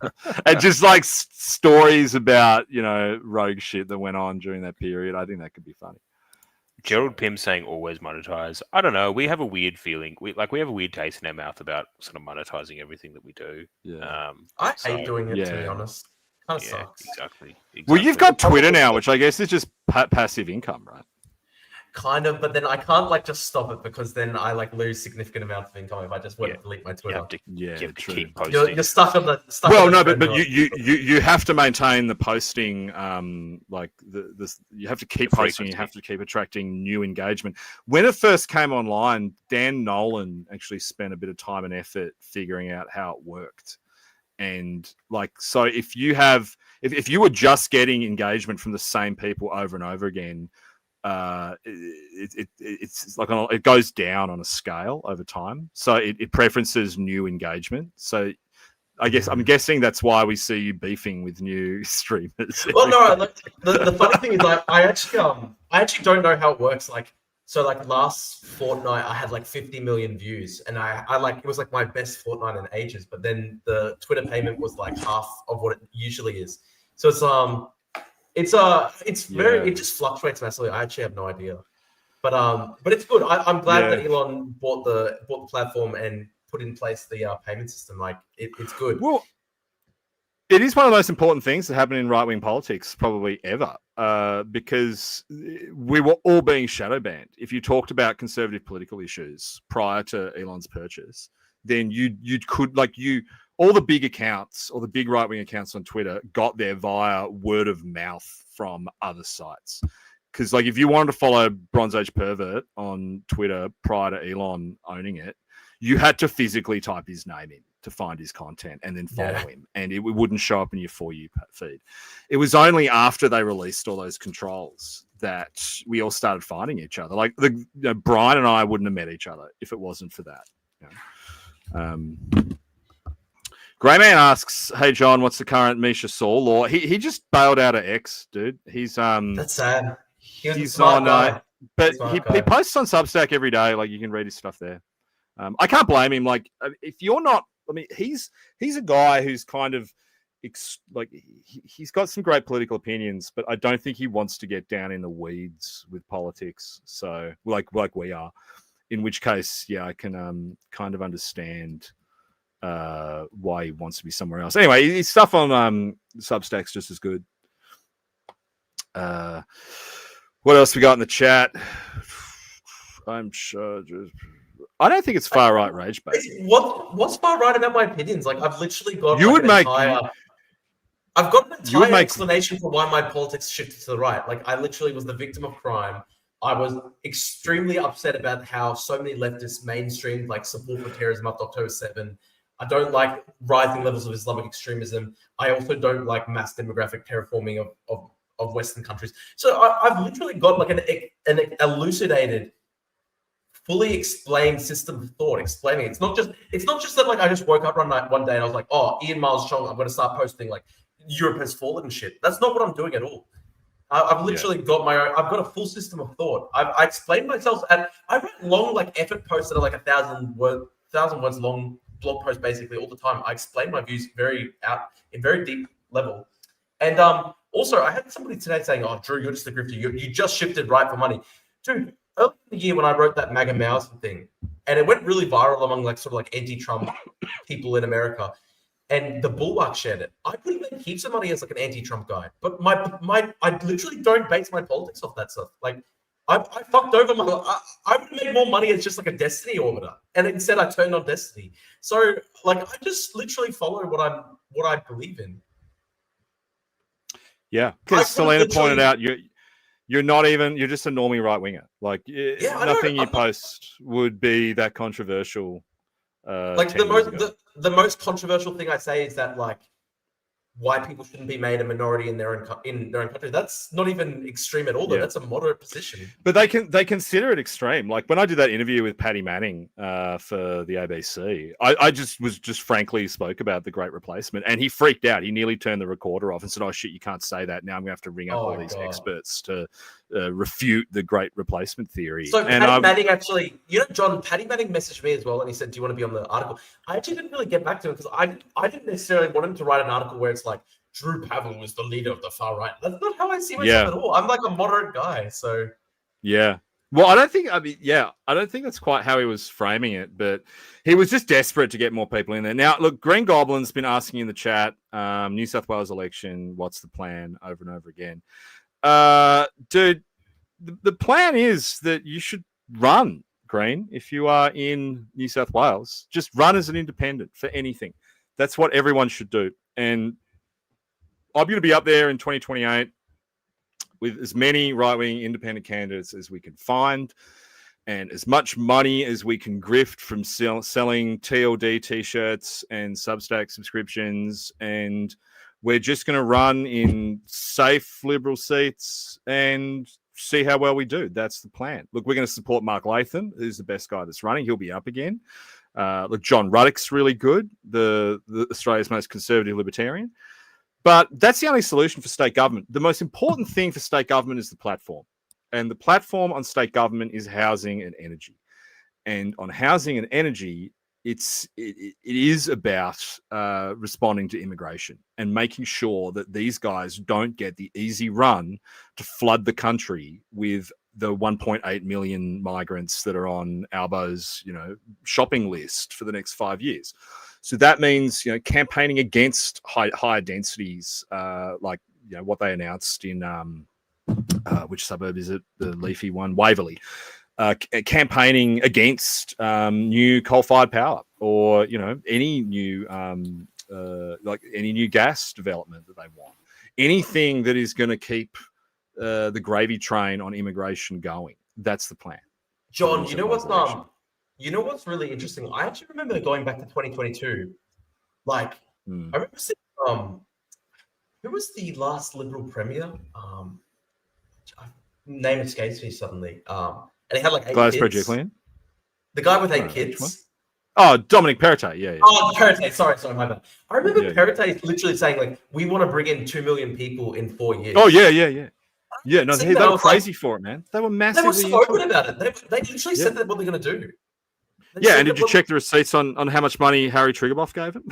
and just like stories about, you know, rogue shit that went on during that period. I think that could be funny. Gerald Pym saying always monetize. I don't know. We have a weird feeling. We have a weird taste in our mouth about sort of monetizing everything that we do. Yeah. I hate doing it, to be yeah. honest. Kind of Yeah, sucks. exactly. Well, you've got Twitter now, which I guess is just passive income, right? Kind of, but then I can't like just stop it because then I like lose significant amounts of income if I just won't delete my Twitter. You have to true. keep posting. You're stuck on the. But you have to maintain the posting. Like you have to keep posting. You have to keep attracting new engagement. When it first came online, Dan Nolan actually spent a bit of time and effort figuring out how it worked. And like, so if you were just getting engagement from the same people over and over again, it's like it goes down on a scale over time. So it preferences new engagement. So I'm guessing that's why we see you beefing with new streamers. Well, no, like, the funny thing is, I actually don't know how it works. Like, so like last fortnight, I had like 50 million views, and I like it was like my best fortnight in ages. But then the Twitter payment was like half of what it usually is. So it just fluctuates massively. I actually have no idea, but it's good. I'm glad that Elon bought the platform and put in place the payment system. Like it's good. Well, it is one of the most important things that happen in right-wing politics probably ever, because we were all being shadow banned. If you talked about conservative political issues prior to Elon's purchase, then you could all the big accounts or the big right-wing accounts on Twitter got there via word of mouth from other sites. Because like if you wanted to follow Bronze Age Pervert on Twitter prior to Elon owning it, you had to physically type his name in to find his content and then follow him. And it wouldn't show up in your For You feed. It was only after they released all those controls that we all started finding each other. Like Brian and I wouldn't have met each other if it wasn't for that. Greyman asks, "Hey John, what's the current Misha Saul law?" He just bailed out of X, dude. He's that's sad. He's on, but he posts on Substack every day. Like you can read his stuff there. I can't blame him. Like if you're not, I mean, he's a guy who's kind of he's got some great political opinions, but I don't think he wants to get down in the weeds with politics. So like we are. In which case, I can kind of understand why he wants to be somewhere else. Anyway, his stuff on Substack's just as good. What else we got in the chat? I'm sure. I don't think it's far right rage bait. What's far right about my opinions? Like I've literally got I've got an entire explanation for why my politics shifted to the right. Like I literally was the victim of crime. I was extremely upset about how so many leftists mainstreamed like support for terrorism after October 7. I don't like rising levels of Islamic extremism. I also don't like mass demographic terraforming of Western countries. So I've literally got like an elucidated, fully explained system of thought explaining it. It's not just that like I just woke up one day and I was like, oh, Ian Miles Chong, I'm going to start posting like Europe has fallen and shit. That's not what I'm doing at all. I've literally got my own. I've got a full system of thought. I explained myself, and I write long like effort posts that are like 1,000 words long blog posts basically all the time. I explain my views very deep level, and also I had somebody today saying, "Oh, Drew, you're just a grifter. You just shifted right for money." Dude, early in the year when I wrote that MAGA Mouse thing, and it went really viral among like sort of like anti-Trump people in America. And the Bulwark shared it. I could have made heaps of money as like an anti-Trump guy, but I literally don't base my politics off that stuff. Like I fucked over I would make more money as just like a Destiny orbiter, and instead I turned on Destiny. So like I just literally follow what I believe in. Yeah, because Selena pointed out you're just a normie right winger. Like nothing you post would be that controversial. Like the most controversial thing I say is that like white people shouldn't be made a minority in their own country. That's not even extreme at all. Though. That's a moderate position. But they consider it extreme. Like when I did that interview with Paddy Manning for the ABC, I just frankly spoke about the Great Replacement, and he freaked out. He nearly turned the recorder off and said, "Oh shit, you can't say that. Now I'm gonna have to ring up all these experts to refute the Great Replacement theory." So Paddy Manning actually, John, Paddy Manning messaged me as well, and he said, "Do you want to be on the article?" I actually didn't really get back to him because I didn't necessarily want him to write an article where it's like Drew Pavel was the leader of the far right. That's not how I see myself at all. I'm like a moderate guy, so yeah. Well, I don't think. I mean, I don't think that's quite how he was framing it, but he was just desperate to get more people in there. Now, look, Green Goblin's been asking in the chat, New South Wales election, what's the plan, over and over again. Dude, the plan is that you should run, Green, if you are in New South Wales. Just run as an independent for anything. That's what everyone should do. And I'm going to be up there in 2028 with as many right-wing independent candidates as we can find and as much money as we can grift from selling TLD T-shirts and Substack subscriptions. And we're just going to run in safe Liberal seats and see how well we do. That's the plan. Look, we're going to support Mark Latham, who's the best guy that's running. He'll be up again. Look, John Ruddock's really good, the Australia's most conservative libertarian. But that's the only solution for state government. The most important thing for state government is the platform. And the platform on state government is housing and energy. And on housing and energy, it is about responding to immigration and making sure that these guys don't get the easy run to flood the country with the 1.8 million migrants that are on Albo's, shopping list for the next 5 years. So that means, campaigning against higher densities, like, what they announced in, which suburb is it? The leafy one, Waverley. Campaigning against new coal-fired power or, any new, any new gas development that they want. Anything that is going to keep the gravy train on immigration going. That's the plan. John, you know what's really interesting? I actually remember going back to 2022. I remember seeing, who was the last Liberal Premier? Name escapes me suddenly. And he had 8 Gladys kids. Berejiklian? The guy with 8 kids. Oh, Dominic Perrottet. Yeah. Oh, Perrottet. Sorry, my bad. I remember Perrottet literally saying, we want to bring in 2 million people in 4 years. Oh, yeah. Yeah, no, they were crazy for it, man. They were massively. They were so open about it. They literally said that what they're going to do. And did you check the receipts on how much money Harry Triguboff gave him?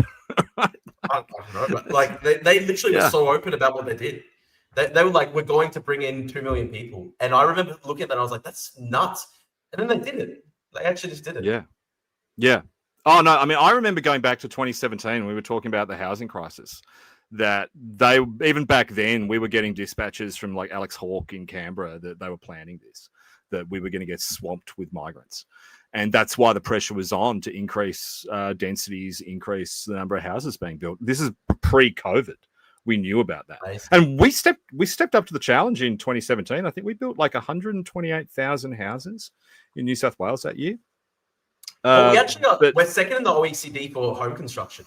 I don't know, but they literally were so open about what they did. They were like, we're going to bring in 2 million people. And I remember looking at that and I was like, that's nuts. And then they did it. They actually just did it. Yeah. Oh, no, I mean, I remember going back to 2017, we were talking about the housing crisis, that they, even back then, we were getting dispatches from Alex Hawke in Canberra that they were planning this, that we were going to get swamped with migrants. And that's why the pressure was on to increase densities, increase the number of houses being built. This is pre-COVID. We knew about that. Nice. And we stepped up to the challenge in 2017. I think we built 128,000 houses in New South Wales that year. Well, we're second in the OECD for home construction.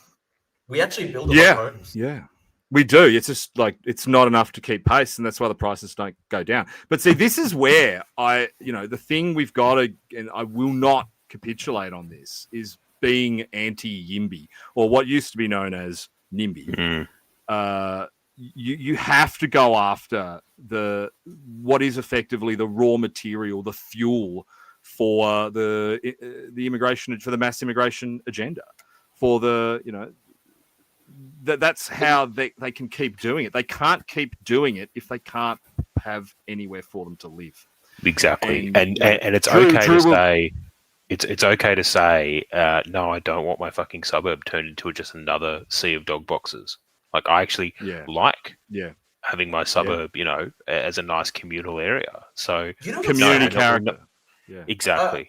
We actually build a lot of homes. Yeah. We do. It's just it's not enough to keep pace, and that's why the prices don't go down. But see, this is where the thing we've got to, and I will not capitulate on this, is being anti-YIMBY, or what used to be known as NIMBY. You have to go after what is effectively the raw material, the fuel for the immigration, for the mass immigration agenda, for the that's how they can keep doing it. They can't keep doing it if they can't have anywhere for them to live. Exactly, and it's okay to say it's okay to say no, I don't want my fucking suburb turned into just another sea of dog boxes. I actually like having my suburb, as a nice communal area. So community character. Yeah. Exactly.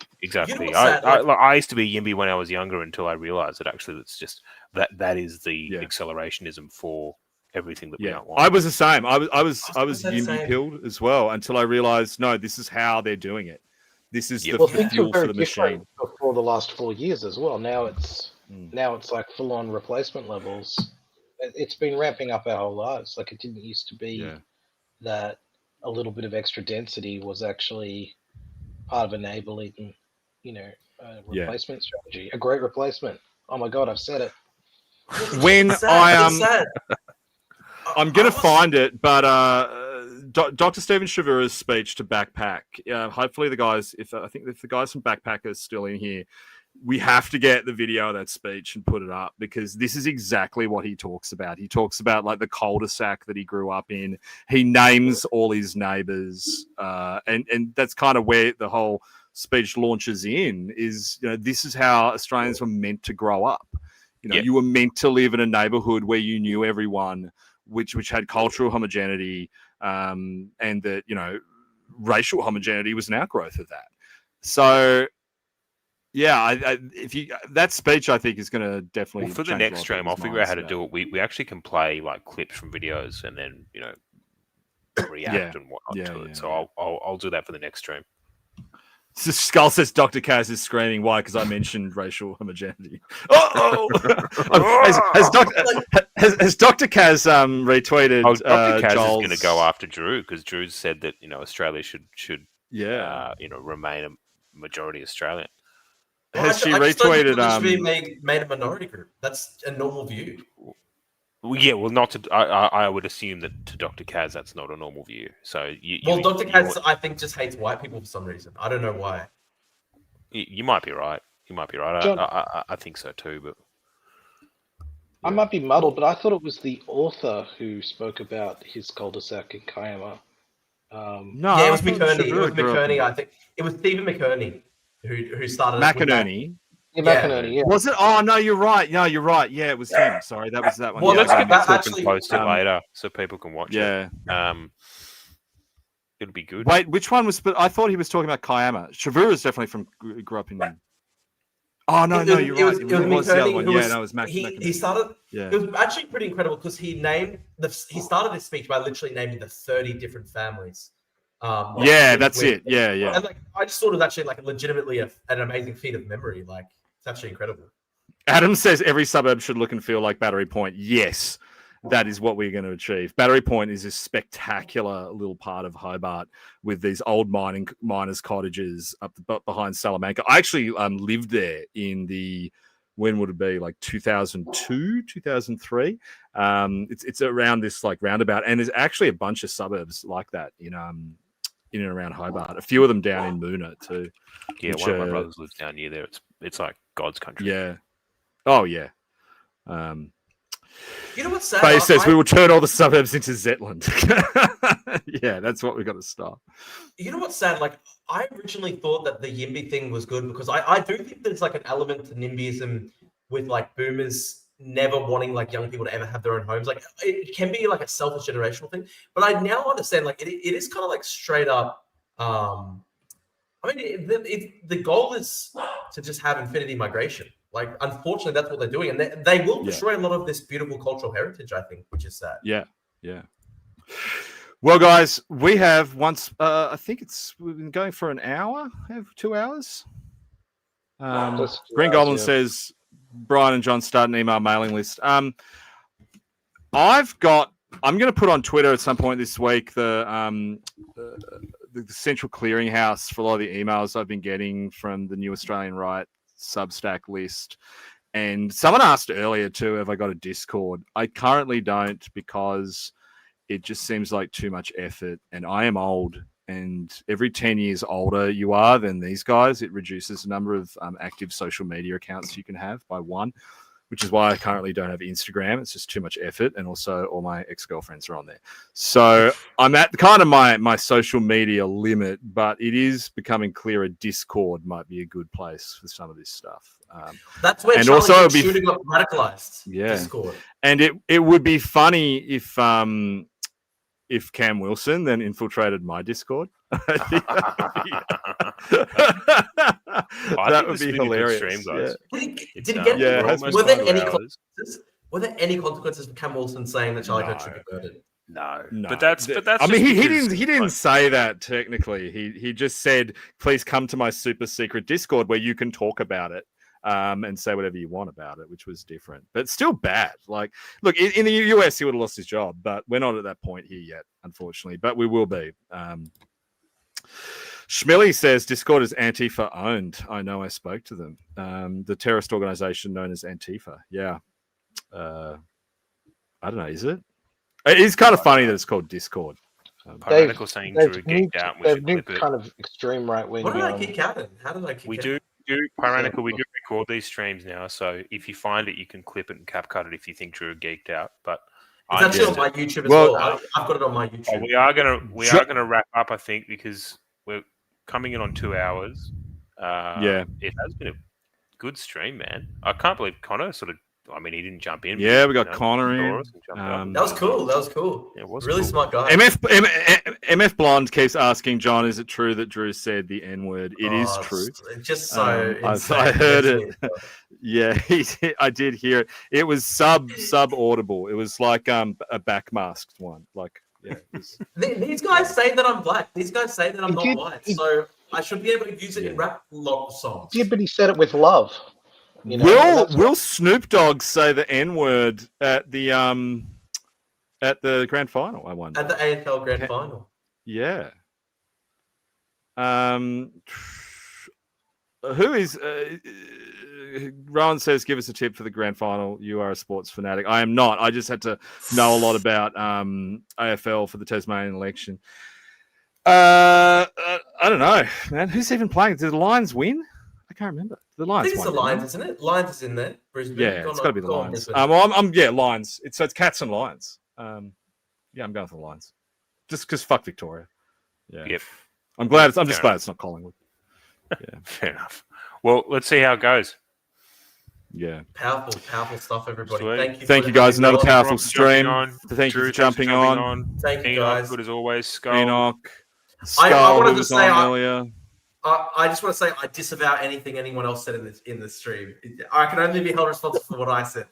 I used to be YIMBY when I was younger until I realized that actually it's just that is the accelerationism for everything that we don't want. I was the same. I was YIMBY pilled as well until I realized, no, this is how they're doing it. This is the fuel for the machine. Before the last 4 years as well. Now it's full on replacement levels. It's been ramping up our whole lives. It didn't used to be that a little bit of extra density was actually part of enabling, replacement strategy. A great replacement. Oh my God, I've said it. When I'm going to find it, but Dr. Stephen Shavura's speech to Backpack. Hopefully the guys, if the guys from Backpack are still in here, we have to get the video of that speech and put it up, because this is exactly what he talks about. He talks about like the cul-de-sac that he grew up in. He names all his neighbors, and that's kind of where the whole speech launches in. Is, you know, this is how Australians were meant to grow up. You know, you were meant to live in a neighborhood where you knew everyone, which had cultural homogeneity, and that, you know, racial homogeneity was an outgrowth of that. So. Yeah, if you that speech, I think, is going to definitely for the next stream. I'll figure out how to do it. We actually can play like clips from videos and then, you know, react and whatnot to it. So I'll do that for the next stream. So Skull says Dr. Kaz is screaming. Why? Because I mentioned racial homogeneity. Oh, has Dr. Kaz retweeted? Dr. Kaz Joel's... is going to go after Drew, because Drew said that, you know, Australia should you know, remain a majority Australian. Well, has she retweeted? Should be made a minority group. That's a normal view. Well, yeah, well, not to. I would assume that to Dr. Kaz, that's not a normal view. So, Dr. Kaz, I think, just hates white people for some reason. I don't know why. You might be right. You might be right. John, I think so too. But I might be muddled, but I thought it was the author who spoke about his cul-de-sac in Kiama. No, yeah, it was McKerney. It was McKerney. I think it was Stephen McKerney who started McInerney. McInerney, yeah. Was it? Oh no, you're right. No, you're right. Yeah, it was him. Sorry, that was that one. Well, let's get that that and post it later so people can watch it. It'll be good. Wait, which one was? But I thought he was talking about Kiama. Shavura is definitely grew up in. Oh no, you're right. It was the other one. Yeah, no, it was McInerney. He started. Yeah. It was actually pretty incredible because he started his speech by literally naming the 30 different families. That's it. Yeah. And like, I just thought it was actually like legitimately an amazing feat of memory. Like, it's actually incredible. Adam says every suburb should look and feel like Battery Point. Yes, that is what we're going to achieve. Battery Point is a spectacular little part of Hobart with these old miners' cottages up behind Salamanca. I actually lived there in the, when would it be, like 2002, 2003? It's around this like roundabout, and there's actually a bunch of suburbs like that in and around Hobart. A few of them down in Moona too. Yeah, one of my brothers lives down near there. It's like God's country. Yeah. Oh yeah. You know what's sad? Faye says we will turn all the suburbs into Zetland. Yeah, that's what we've got to stop. You know what's sad? Like, I originally thought that the YIMBY thing was good because I do think there's like an element to NIMBYism with like boomers never wanting like young people to ever have their own homes. Like, it can be like a selfish generational thing, but I now understand like it is kind of like straight up. I mean, the goal is to just have infinity migration. Like, unfortunately, that's what they're doing, and they will destroy a lot of this beautiful cultural heritage, I think, which is sad. Yeah. Well, guys, we have I think we've been going for an hour, 2 hours. Green Goblin says, Brian and John start an email mailing list. I'm going to put on Twitter at some point this week the central clearinghouse for a lot of the emails I've been getting from the New Australian Right Substack list. And someone asked earlier too, have I got a Discord? I currently don't, because it just seems like too much effort, and I am old, and every 10 years older you are than these guys, it reduces the number of active social media accounts you can have by one, which is why I currently don't have Instagram. It's just too much effort, and also all my ex-girlfriends are on there. So I'm at kind of my social media limit, but it is becoming clearer Discord might be a good place for some of this stuff. That's where Charlie shooting got radicalized. Yeah, Discord. And it would be funny if Cam Wilson then infiltrated my Discord. That would be hilarious. Stream, guys. Did he get were there any consequences? Were there any consequences for Cam Wilson saying that Charlie Coach should be murdered? No. But that's. I mean, he didn't say that technically. He just said, "Please come to my super secret Discord where you can talk about it." And say whatever you want about it, which was different, but still bad. Like, look, in the US, he would have lost his job, but we're not at that point here yet, unfortunately, but we will be. Schmilly says Discord is Antifa owned. I know, I spoke to them. The terrorist organization known as Antifa. Yeah. I don't know. Is it? It is kind of funny that it's called Discord. Piratical saying Drew geeked out. They've new kind of extreme right wing. What did I kick out? How did I kick out? Piranical, we do record these streams now, so if you find it, you can clip it and cap cut it if you think Drew geeked out. But it's actually on my YouTube as Well, well. I've got it on my YouTube. we are gonna wrap up, I think, because we're coming in on 2 hours. It has been a good stream, man. I can't believe Connor he didn't jump in. Yeah, we got Connor in. That was cool. Yeah, it was really cool. Smart guy. MF Blonde keeps asking John, is it true that Drew said the N-word? It is true. Just so I heard it. Yeah, I did hear it. It was sub audible. It was like a backmasked one. Like, yeah. These guys say that I'm black. These guys say that I'm not white. So I should be able to use it in rap songs. Yeah, but he said it with love. Will Snoop Dogg say the N-word at the grand final? I wonder. At the AFL grand final. Yeah. Who is? Rowan says, "Give us a tip for the grand final." You are a sports fanatic. I am not. I just had to know a lot about AFL for the Tasmanian election. I don't know, man. Who's even playing? Did the Lions win? I can't remember. The Lions. I think it's the Lions, isn't it? Lions is in there. Brisbane. Yeah, it's got to be the Lions. Lions. It's Cats and Lions. I'm going for the Lions, just because fuck Victoria. Yeah. Yep. I'm just glad it's not Collingwood. Yeah. Fair enough. Well, let's see how it goes. Yeah. Powerful stuff, everybody. Sweet. Thank you guys. Another powerful stream. Thank you Drew, for jumping on. Thank you guys. Good as always. Skull. Enoch. I wanted to say earlier. I just want to say I disavow anything anyone else said in the stream. I can only be held responsible for what I said.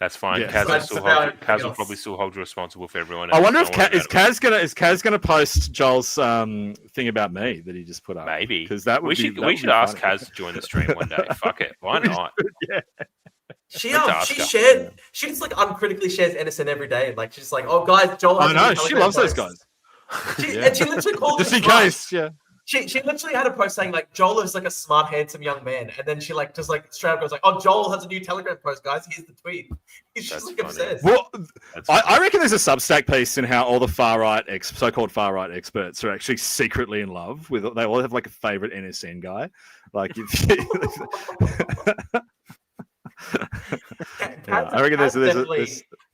That's fine. Yes. Kaz will probably still hold you responsible for everyone else. I wonder if Kaz gonna post Joel's thing about me that he just put up. Maybe because we should ask Kaz to join the stream one day. Fuck it, why not? Yeah. She just like uncritically shares NSN every day. Like she's like, oh guys, Joel. I know she loves those guys. And she literally called just in case. Yeah. She literally had a post saying like Joel is like a smart, handsome young man, and then she straight up goes like, "Oh, Joel has a new Telegram post, guys. Here's the tweet." He's just like obsessed. Well, I reckon there's a Substack piece in how all the so-called far right experts are actually secretly in love with. They all have like a favorite NSN guy, like. I reckon there's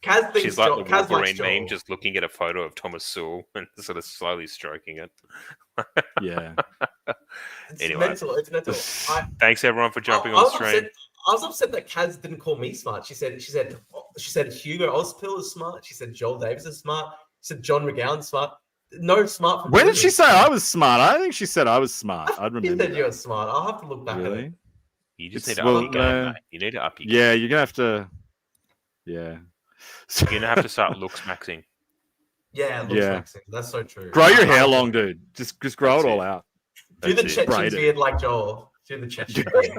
Kaz she's like the Wolverine meme, just looking at a photo of Thomas Sewell and sort of slowly stroking it. Yeah. Anyway, it's mental. Thanks everyone for jumping on stream. I was upset that Kaz didn't call me smart. She said Hugo Ospill is smart. She said Joel Davis is smart. She said John McGowan's smart. No smart. When did she say I was smart? I think she said I was smart. I remember. She said you were smart. I'll have to look back at it. You just need to up your game, mate. You need to up your game. Yeah, you're gonna have to. Yeah. You're gonna have to start looks maxing. Yeah, maxing. That's so true. Grow your hair long, dude. Just grow it all out. Do the Chechen beard like Joel. Do the Chechen beard.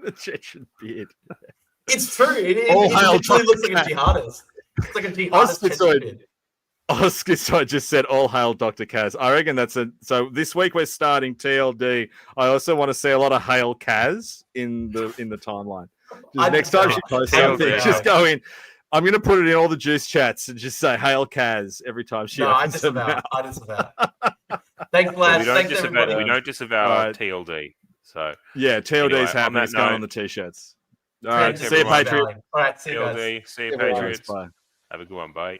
The Chechen beard. It's true. It literally looks like a jihadist. It's like a jihadist Chechen beard. Oscar just said, "All hail Dr. Kaz." I reckon so. This week we're starting TLD. I also want to see a lot of hail Kaz in the timeline. Next time she posts something, just go in. I'm going to put it in all the juice chats and just say hail Kaz every time she. No, I disavow. Thanks, lads. Thanks, everybody. We don't disavow TLD. So yeah, TLD's happening. It's going on the t-shirts. All right, see you, Patriots. All right, see you guys. TLD. See you, Patriots. Bye. Have a good one. Bye.